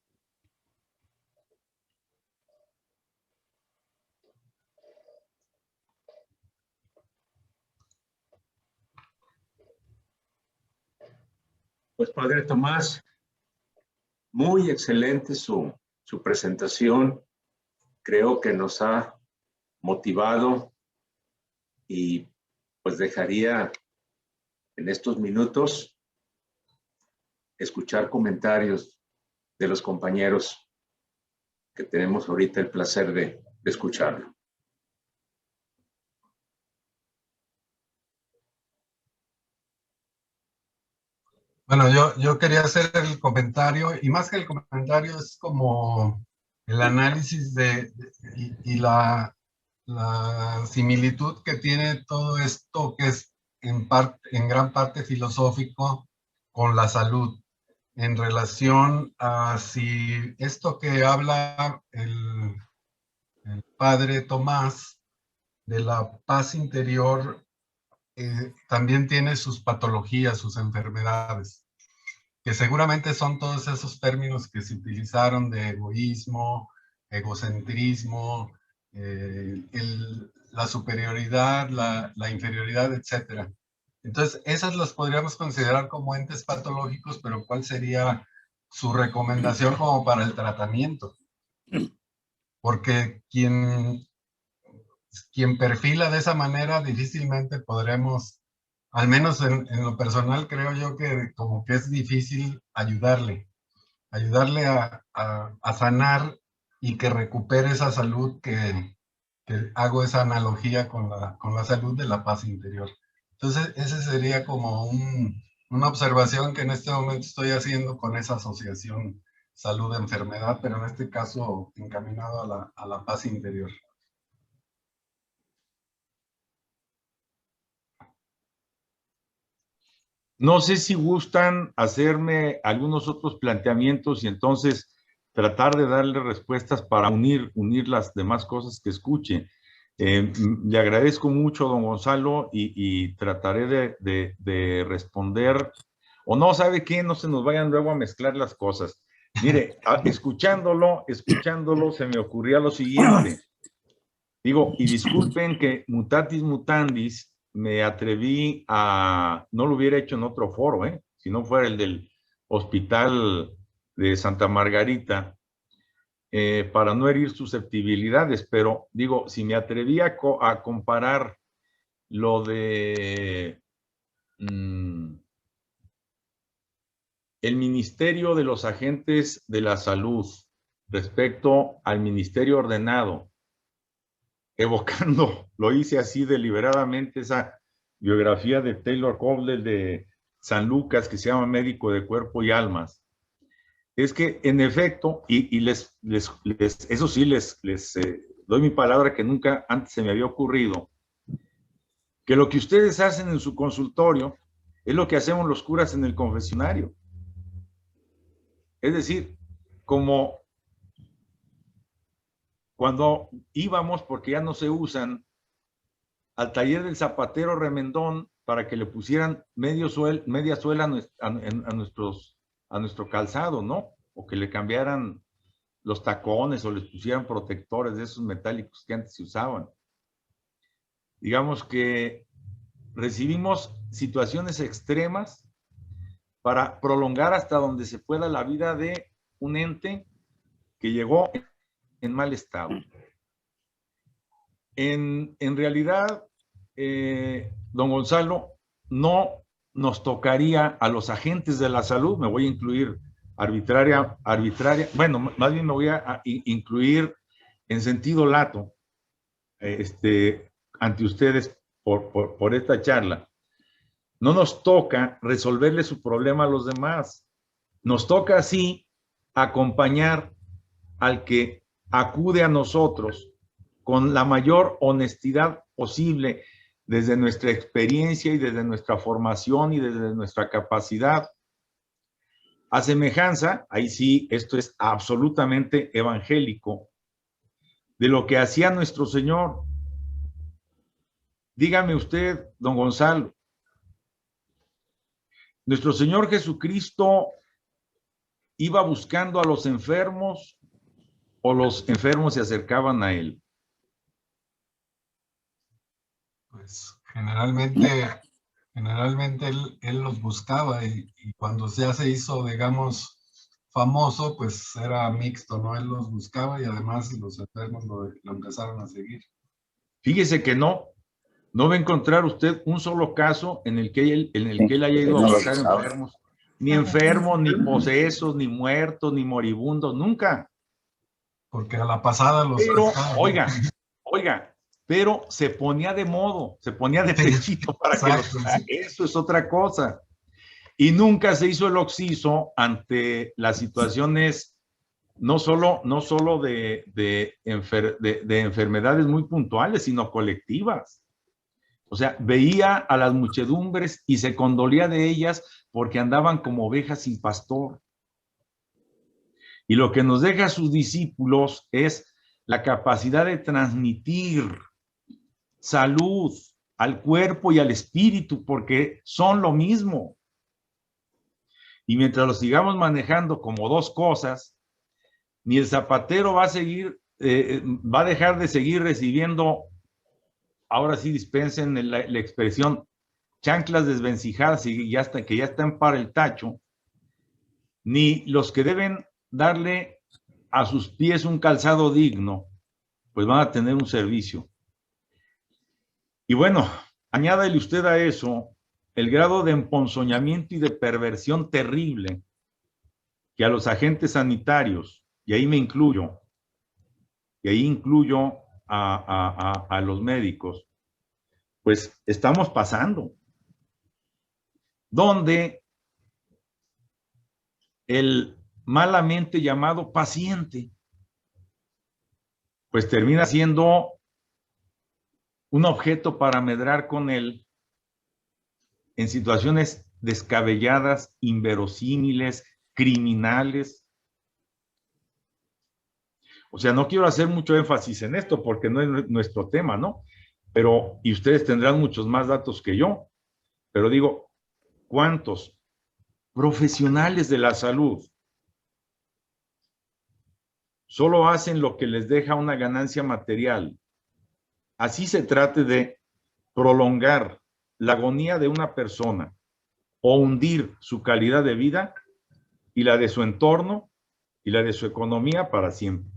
Pues Padre Tomás, muy excelente su presentación. Creo que nos ha motivado y pues dejaría en estos minutos escuchar comentarios de los compañeros que tenemos ahorita el placer de escucharlo. Bueno, yo quería hacer el comentario, y más que el comentario es como el análisis y la similitud que tiene todo esto, que es en gran parte filosófico, con la salud, en relación a si esto que habla el padre Tomás de la paz interior también tiene sus patologías, sus enfermedades, que seguramente son todos esos términos que se utilizaron de egoísmo, egocentrismo, la superioridad, la inferioridad, etc. Entonces, esas las podríamos considerar como entes patológicos, pero ¿cuál sería su recomendación como para el tratamiento? Porque quien perfila de esa manera difícilmente podremos, al menos en lo personal, creo yo que como que es difícil ayudarle a sanar y que recupere esa salud que hago esa analogía con la salud de la paz interior. Entonces, ese sería como una observación que en este momento estoy haciendo con esa asociación salud-enfermedad, pero en este caso encaminado a la paz interior. No sé si gustan hacerme algunos otros planteamientos y entonces tratar de darle respuestas para unir las demás cosas que escuche. Le agradezco mucho, don Gonzalo, y trataré de responder. O no, ¿sabe qué? No se nos vayan luego a mezclar las cosas. Mire, escuchándolo, se me ocurría lo siguiente. Digo, y disculpen que mutatis mutandis me atreví a, no lo hubiera hecho en otro foro, si no fuera el del Hospital de Santa Margarita, para no herir susceptibilidades, pero digo, si me atreví a comparar lo de el Ministerio de los Agentes de la Salud respecto al Ministerio Ordenado, evocando, lo hice así deliberadamente, esa biografía de Taylor Cowell de San Lucas que se llama Médico de Cuerpo y Almas, es que en efecto, y eso sí, les doy mi palabra que nunca antes se me había ocurrido, que lo que ustedes hacen en su consultorio es lo que hacemos los curas en el confesionario. Es decir, como cuando íbamos, porque ya no se usan, al taller del zapatero remendón para que le pusieran media suela a nuestro calzado, ¿no? O que le cambiaran los tacones o les pusieran protectores de esos metálicos que antes se usaban. Digamos que recibimos situaciones extremas para prolongar hasta donde se pueda la vida de un ente que llegó en mal estado. En realidad, don Gonzalo, no nos tocaría a los agentes de la salud, me voy a incluir arbitraria, bueno, más bien me voy a incluir en sentido lato, ante ustedes por esta charla. No nos toca resolverle su problema a los demás. Nos toca, sí, acompañar al que acude a nosotros con la mayor honestidad posible desde nuestra experiencia y desde nuestra formación y desde nuestra capacidad. A semejanza, ahí sí, esto es absolutamente evangélico, de lo que hacía nuestro Señor. Dígame usted, don Gonzalo, nuestro Señor Jesucristo iba buscando a los enfermos o los enfermos se acercaban a Él. Pues generalmente él los buscaba y cuando ya se hizo, digamos, famoso, pues era mixto, ¿no? Él los buscaba y además los enfermos lo empezaron a seguir. Fíjese que no va a encontrar usted un solo caso en el que él haya ido a buscar enfermos. Ni enfermos, ni posesos, ni muertos, ni moribundos, nunca. Porque a la pasada los... Pero, oiga, pero se ponía de modo, se ponía de pechito para que los... Eso es otra cosa. Y nunca se hizo el occiso ante las situaciones, no solo de enfermedades muy puntuales, sino colectivas. O sea, veía a las muchedumbres y se condolía de ellas porque andaban como ovejas sin pastor. Y lo que nos deja a sus discípulos es la capacidad de transmitir salud al cuerpo y al espíritu, porque son lo mismo. Y mientras lo sigamos manejando como dos cosas, ni el zapatero va a dejar de seguir recibiendo, ahora sí dispensen la expresión, chanclas desvencijadas y que ya están para el tacho, ni los que deben darle a sus pies un calzado digno, pues van a tener un servicio. Y bueno, añádale usted a eso el grado de emponzoñamiento y de perversión terrible que a los agentes sanitarios, y ahí me incluyo, y ahí incluyo a los médicos, pues estamos pasando, donde el malamente llamado paciente, pues termina siendo un objeto para medrar con él en situaciones descabelladas, inverosímiles, criminales. O sea, no quiero hacer mucho énfasis en esto porque no es nuestro tema, ¿no? Pero, y ustedes tendrán muchos más datos que yo, pero digo, ¿cuántos profesionales de la salud solo hacen lo que les deja una ganancia material? Así se trate de prolongar la agonía de una persona o hundir su calidad de vida y la de su entorno y la de su economía para siempre.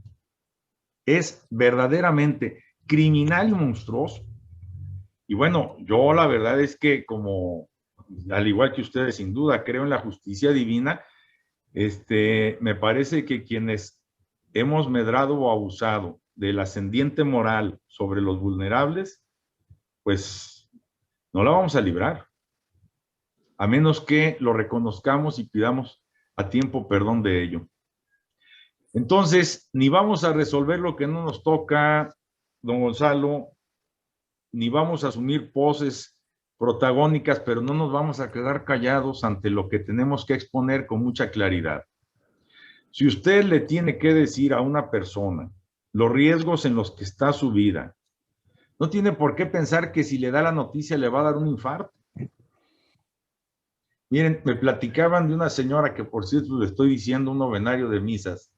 Es verdaderamente criminal y monstruoso. Y bueno, yo la verdad es que como, al igual que ustedes sin duda, creo en la justicia divina, me parece que quienes hemos medrado o abusado del ascendiente moral sobre los vulnerables, pues no la vamos a librar, a menos que lo reconozcamos y pidamos a tiempo perdón de ello. Entonces, ni vamos a resolver lo que no nos toca, don Gonzalo, ni vamos a asumir poses protagónicas, pero no nos vamos a quedar callados ante lo que tenemos que exponer con mucha claridad. Si usted le tiene que decir a una persona los riesgos en los que está su vida, no tiene por qué pensar que si le da la noticia le va a dar un infarto. Miren, me platicaban de una señora que, por cierto, le estoy diciendo un novenario de misas,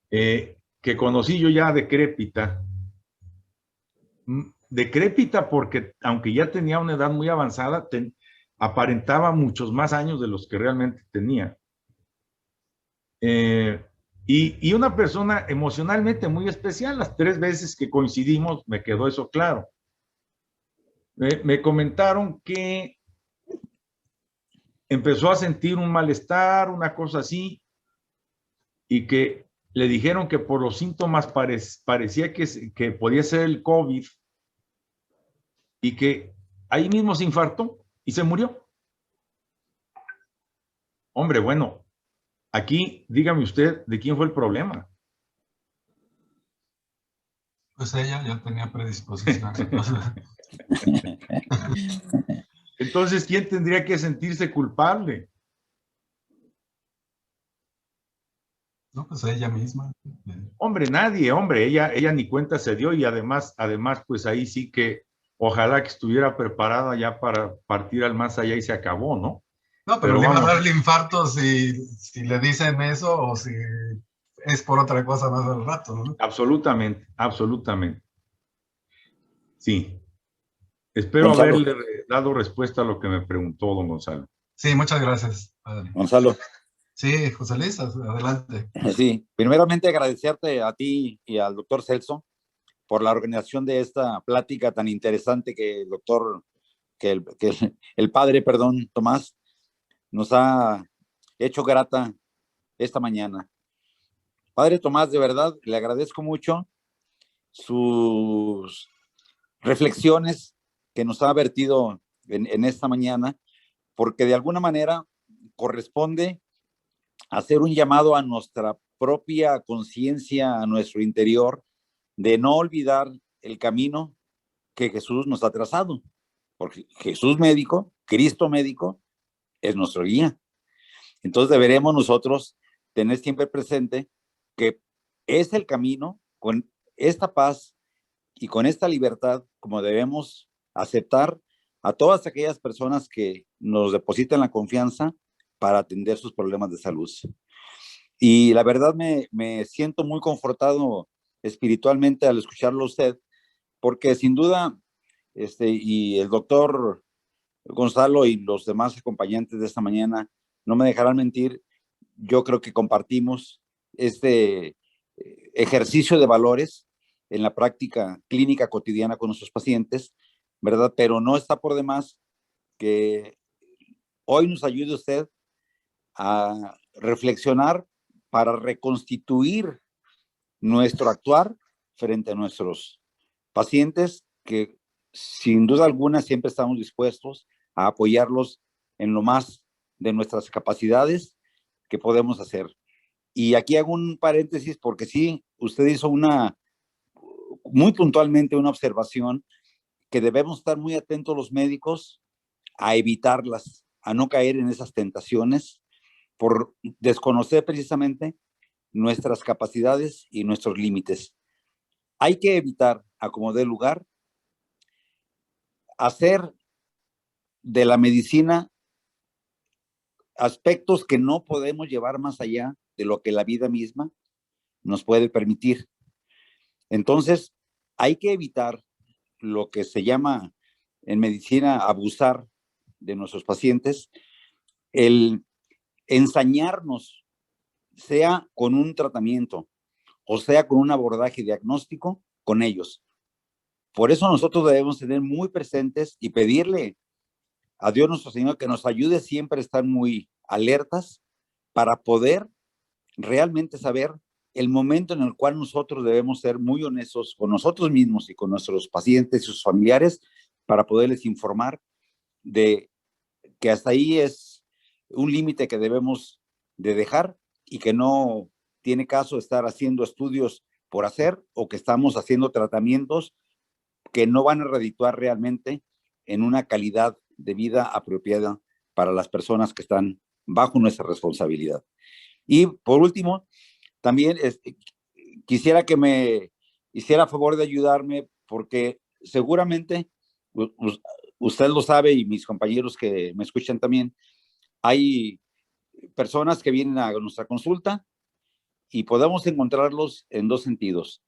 que conocí yo ya decrépita porque aunque ya tenía una edad muy avanzada, aparentaba muchos más años de los que realmente tenía. Y una persona emocionalmente muy especial. Las 3 veces que coincidimos me quedó eso claro. Me comentaron que empezó a sentir un malestar, una cosa así, y que le dijeron que por los síntomas parecía que podía ser el COVID, y que ahí mismo se infartó y se murió. Hombre, bueno, aquí dígame usted de quién fue el problema. Pues ella ya tenía predisposición. Entonces, ¿quién tendría que sentirse culpable? No, pues ella misma. Hombre, nadie, hombre, ella ni cuenta se dio, y además, pues ahí sí que ojalá que estuviera preparada ya para partir al más allá y se acabó, ¿no? No, pero le iba a dar el infarto si le dicen eso o si es por otra cosa más al rato, ¿no? Absolutamente, absolutamente. Sí. Espero Gonzalo, haberle dado respuesta a lo que me preguntó don Gonzalo. Sí, muchas gracias, padre. Gonzalo. Sí, José Luis, adelante. Sí, primeramente agradecerte a ti y al doctor Celso por la organización de esta plática tan interesante que el padre, Tomás, nos ha hecho grata esta mañana. Padre Tomás, de verdad, le agradezco mucho sus reflexiones que nos ha vertido en esta mañana, porque de alguna manera corresponde hacer un llamado a nuestra propia conciencia, a nuestro interior, de no olvidar el camino que Jesús nos ha trazado, porque Jesús médico, Cristo médico, es nuestro guía. Entonces deberemos nosotros tener siempre presente que es el camino con esta paz y con esta libertad como debemos aceptar a todas aquellas personas que nos depositan la confianza para atender sus problemas de salud. Y la verdad me siento muy confortado espiritualmente al escucharlo a usted, porque sin duda, y el doctor Gonzalo y los demás acompañantes de esta mañana no me dejarán mentir, yo creo que compartimos este ejercicio de valores en la práctica clínica cotidiana con nuestros pacientes, ¿verdad? Pero no está por demás que hoy nos ayude usted a reflexionar para reconstituir nuestro actuar frente a nuestros pacientes, que sin duda alguna siempre estamos dispuestos a apoyarlos en lo más de nuestras capacidades que podemos hacer. Y aquí hago un paréntesis porque sí, usted hizo muy puntualmente una observación que debemos estar muy atentos los médicos a evitarlas, a no caer en esas tentaciones por desconocer precisamente nuestras capacidades y nuestros límites. Hay que evitar, a como dé lugar, hacer de la medicina aspectos que no podemos llevar más allá de lo que la vida misma nos puede permitir. Entonces, hay que evitar lo que se llama en medicina abusar de nuestros pacientes, el ensañarnos, sea con un tratamiento o sea con un abordaje diagnóstico con ellos. Por eso nosotros debemos tener muy presentes y pedirle a Dios nuestro Señor que nos ayude siempre a estar muy alertas para poder realmente saber el momento en el cual nosotros debemos ser muy honestos con nosotros mismos y con nuestros pacientes y sus familiares para poderles informar de que hasta ahí es un límite que debemos de dejar y que no tiene caso estar haciendo estudios por hacer o que estamos haciendo tratamientos que no van a redituar realmente en una calidad de vida apropiada para las personas que están bajo nuestra responsabilidad. Y por último, también quisiera que me hiciera favor de ayudarme porque seguramente usted lo sabe y mis compañeros que me escuchan también, hay personas que vienen a nuestra consulta y podemos encontrarlos en dos sentidos.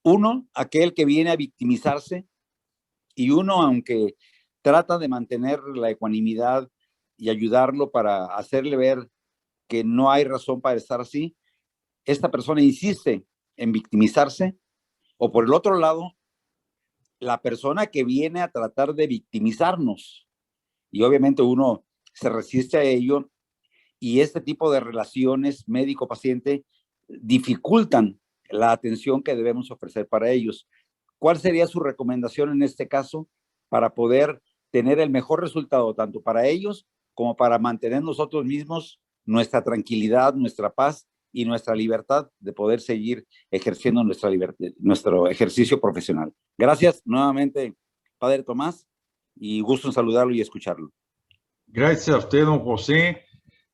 Uno, aquel que viene a victimizarse y uno, aunque trata de mantener la ecuanimidad y ayudarlo para hacerle ver que no hay razón para estar así, esta persona insiste en victimizarse, o por el otro lado, la persona que viene a tratar de victimizarnos y obviamente uno se resiste a ello y este tipo de relaciones médico-paciente dificultan la atención que debemos ofrecer para ellos. ¿Cuál sería su recomendación en este caso para poder tener el mejor resultado tanto para ellos como para mantener nosotros mismos nuestra tranquilidad, nuestra paz y nuestra libertad de poder seguir ejerciendo nuestro ejercicio profesional? Gracias nuevamente, Padre Tomás, y gusto en saludarlo y escucharlo. Gracias a usted, don José.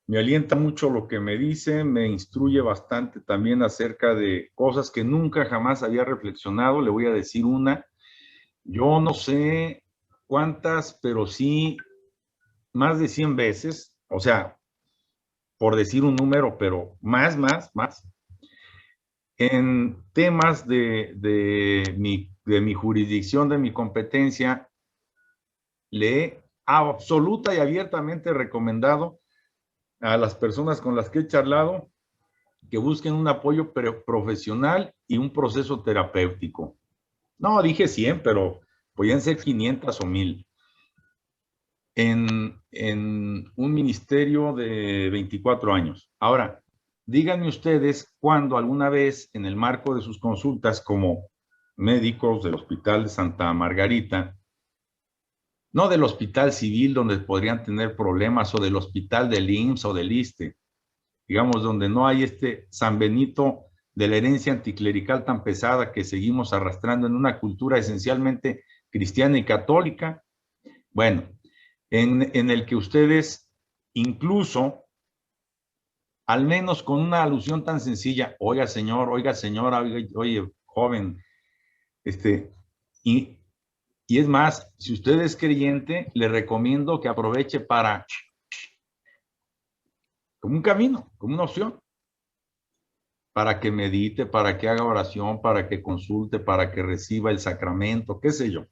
Me alienta mucho lo que me dice, me instruye bastante también acerca de cosas que nunca jamás había reflexionado. Le voy a decir una. Yo no sé cuántas, pero sí más de 100 veces, o sea, por decir un número, pero más, en temas de mi jurisdicción, de mi competencia, le he absoluta y abiertamente recomendado a las personas con las que he charlado que busquen un apoyo profesional y un proceso terapéutico. No, dije 100, pero podían ser 500 o 1000. En un ministerio de 24 años. Ahora, díganme ustedes cuándo alguna vez en el marco de sus consultas como médicos del Hospital de Santa Margarita no del hospital civil donde podrían tener problemas, o del hospital del IMSS o del ISSSTE, digamos, donde no hay este San Benito de la herencia anticlerical tan pesada que seguimos arrastrando en una cultura esencialmente cristiana y católica. Bueno, en el que ustedes incluso, al menos con una alusión tan sencilla, oiga señor, oiga señora, oye joven, y es más, si usted es creyente, le recomiendo que aproveche para, como un camino, como una opción, para que medite, para que haga oración, para que consulte, para que reciba el sacramento, qué sé yo.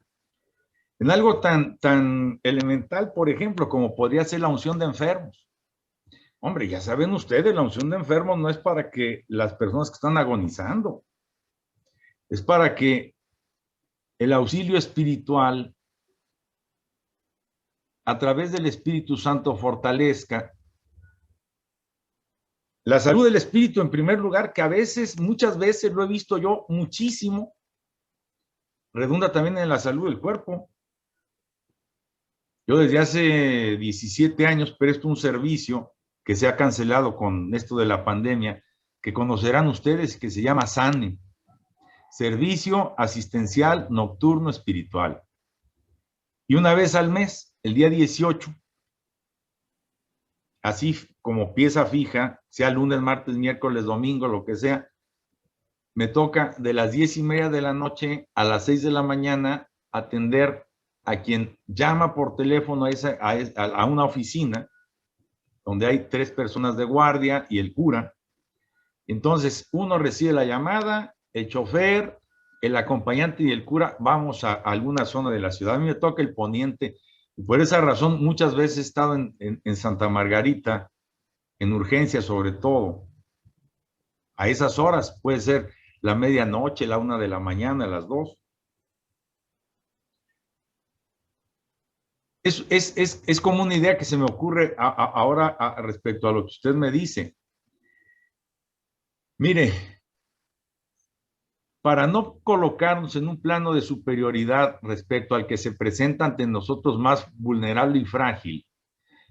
En algo tan elemental, por ejemplo, como podría ser la unción de enfermos. Hombre, ya saben ustedes, la unción de enfermos no es para que las personas que están agonizando, es para que el auxilio espiritual a través del Espíritu Santo fortalezca la salud del espíritu en primer lugar, que a veces, muchas veces lo he visto yo muchísimo, redunda también en la salud del cuerpo. Yo desde hace 17 años presto un servicio que se ha cancelado con esto de la pandemia, que conocerán ustedes, que se llama SANE, Servicio Asistencial Nocturno Espiritual. Y una vez al mes, el día 18, así como pieza fija, sea lunes, martes, miércoles, domingo, lo que sea, me toca de las 10:30 de la noche a las 6 de la mañana atender a quien llama por teléfono a una oficina donde hay 3 personas de guardia y el cura. Entonces, uno recibe la llamada, el chofer, el acompañante y el cura, vamos a alguna zona de la ciudad. A mí me toca el poniente, y por esa razón muchas veces he estado en Santa Margarita, en urgencia sobre todo. A esas horas, puede ser la medianoche, la 1 de la mañana, las 2. Es como una idea que se me ocurre ahora respecto a lo que usted me dice. Mire, para no colocarnos en un plano de superioridad respecto al que se presenta ante nosotros más vulnerable y frágil,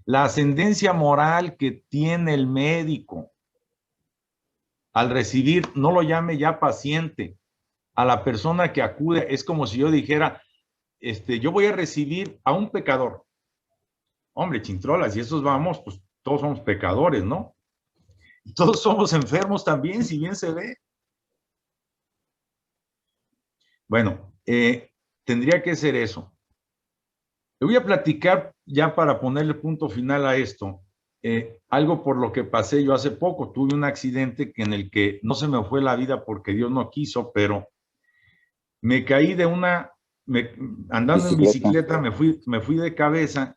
la ascendencia moral que tiene el médico al recibir, no lo llame ya paciente, a la persona que acude, es como si yo dijera, yo voy a recibir a un pecador. Hombre, chintrolas, y esos vamos, pues todos somos pecadores, ¿no? Y todos somos enfermos también, si bien se ve. Bueno, tendría que ser eso. Le voy a platicar, ya para ponerle punto final a esto, algo por lo que pasé yo hace poco. Tuve un accidente en el que no se me fue la vida porque Dios no quiso, pero me caí de andando en bicicleta, me fui de cabeza,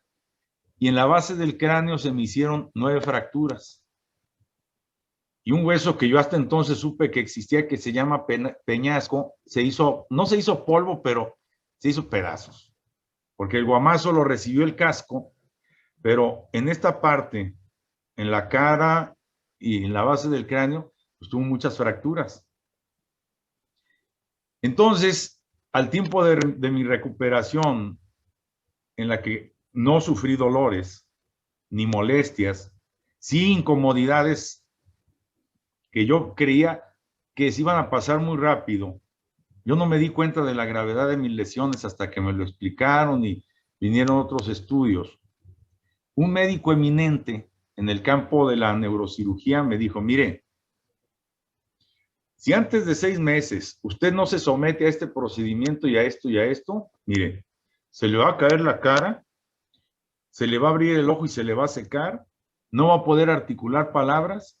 y en la base del cráneo se me hicieron 9 fracturas. Y un hueso que yo hasta entonces supe que existía, que se llama peñasco, no se hizo polvo, pero se hizo pedazos. Porque el guamazo lo recibió el casco, pero en esta parte, en la cara y en la base del cráneo, pues tuvo muchas fracturas. Entonces, al tiempo de mi recuperación, en la que no sufrí dolores ni molestias, sí incomodidades que yo creía que se iban a pasar muy rápido. Yo no me di cuenta de la gravedad de mis lesiones hasta que me lo explicaron y vinieron otros estudios. Un médico eminente en el campo de la neurocirugía me dijo, mire, si antes de 6 meses usted no se somete a este procedimiento y a esto, mire, se le va a caer la cara, se le va a abrir el ojo y se le va a secar, no va a poder articular palabras.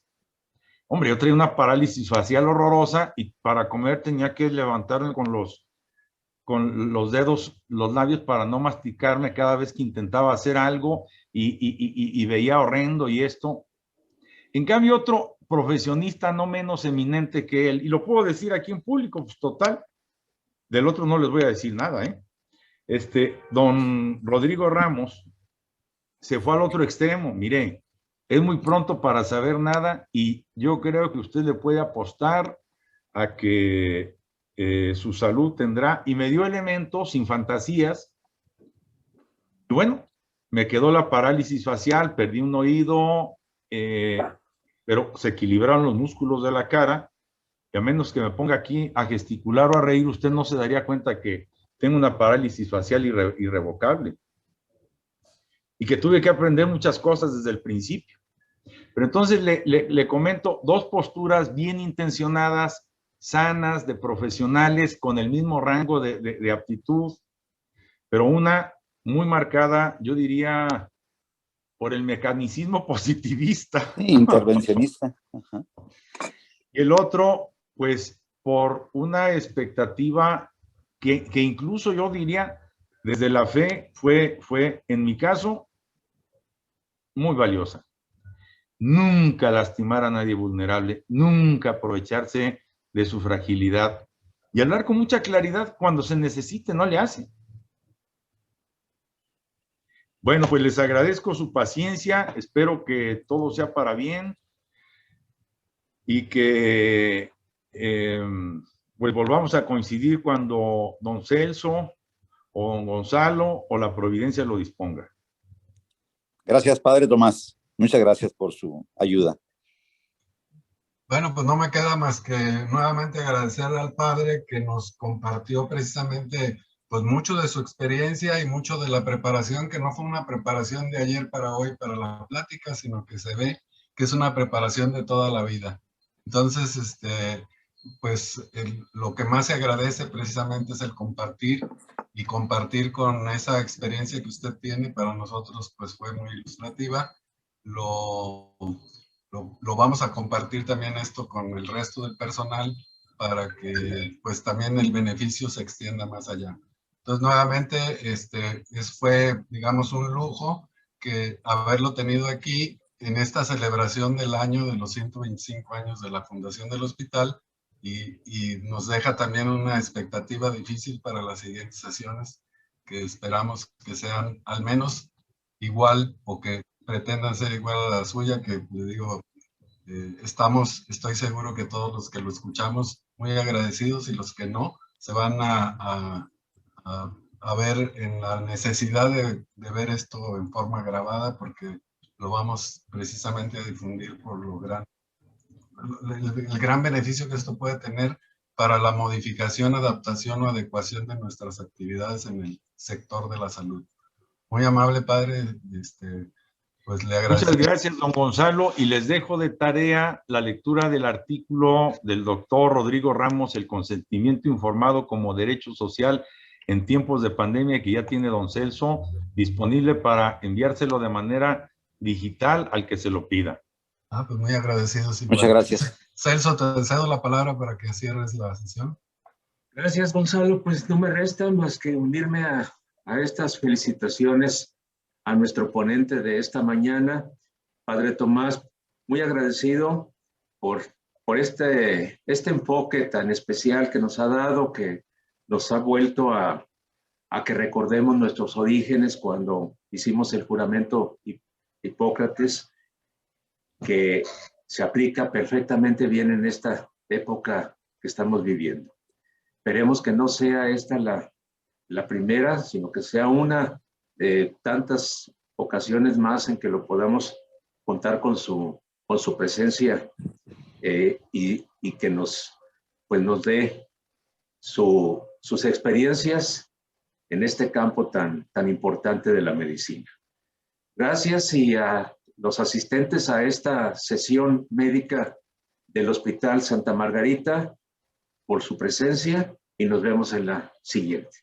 Hombre, yo traía una parálisis facial horrorosa y para comer tenía que levantarme con los dedos, los labios, para no masticarme cada vez que intentaba hacer algo, y veía horrendo y esto. En cambio, otro profesionista no menos eminente que él, y lo puedo decir aquí en público, pues total, del otro no les voy a decir nada, don Rodrigo Ramos se fue al otro extremo. Mire, es muy pronto para saber nada, y yo creo que usted le puede apostar a que su salud tendrá, y me dio elementos sin fantasías, Y bueno, me quedó la parálisis facial, perdí un oído, pero se equilibraron los músculos de la cara, y a menos que me ponga aquí a gesticular o a reír, usted no se daría cuenta que tengo una parálisis facial irrevocable. Y que tuve que aprender muchas cosas desde el principio. Pero entonces le comento dos posturas bien intencionadas, sanas, de profesionales, con el mismo rango de aptitud, pero una muy marcada, yo diría, por el mecanicismo positivista. Sí, intervencionista. Ajá. Y el otro, pues, por una expectativa que incluso yo diría, desde la fe, fue en mi caso, muy valiosa. Nunca lastimar a nadie vulnerable, nunca aprovecharse de su fragilidad y hablar con mucha claridad cuando se necesite, no le hace. Bueno, pues les agradezco su paciencia, espero que todo sea para bien y que pues volvamos a coincidir cuando don Celso o don Gonzalo o la providencia lo disponga. Gracias, padre Tomás. Muchas gracias por su ayuda. Bueno, pues no me queda más que nuevamente agradecerle al padre que nos compartió precisamente pues mucho de su experiencia y mucho de la preparación, que no fue una preparación de ayer para hoy para la plática, sino que se ve que es una preparación de toda la vida. Entonces, pues lo que más se agradece precisamente es el compartir, y compartir con esa experiencia que usted tiene, para nosotros pues fue muy ilustrativa. Lo vamos a compartir también esto con el resto del personal para que pues también el beneficio se extienda más allá. Entonces nuevamente fue digamos un lujo que haberlo tenido aquí en esta celebración del año de los 125 años de la fundación del hospital, y nos deja también una expectativa difícil para las siguientes sesiones, que esperamos que sean al menos igual o que pretendan ser igual a la suya, que le digo, estoy seguro que todos los que lo escuchamos muy agradecidos, y los que no se van a ver en la necesidad de ver esto en forma grabada, porque lo vamos precisamente a difundir por el gran beneficio que esto puede tener para la modificación, adaptación o adecuación de nuestras actividades en el sector de la salud. Muy amable, padre, pues le agradezco. Muchas gracias, don Gonzalo, y les dejo de tarea la lectura del artículo del doctor Rodrigo Ramos, El consentimiento informado como derecho social en tiempos de pandemia, que ya tiene don Celso, disponible para enviárselo de manera digital al que se lo pida. Pues muy agradecido. Muchas gracias. Celso, te cedo la palabra para que cierres la sesión. Gracias, Gonzalo. Pues no me resta más que unirme a estas felicitaciones a nuestro ponente de esta mañana, padre Tomás, muy agradecido por este enfoque tan especial que nos ha dado, que nos ha vuelto a que recordemos nuestros orígenes cuando hicimos el juramento Hipócrates, que se aplica perfectamente bien en esta época que estamos viviendo. Esperemos que no sea esta la primera, sino que sea una de tantas ocasiones más en que lo podamos contar con su presencia, y que nos dé sus experiencias en este campo tan importante de la medicina. Gracias, y a los asistentes a esta sesión médica del Hospital Santa Margarita por su presencia, y nos vemos en la siguiente.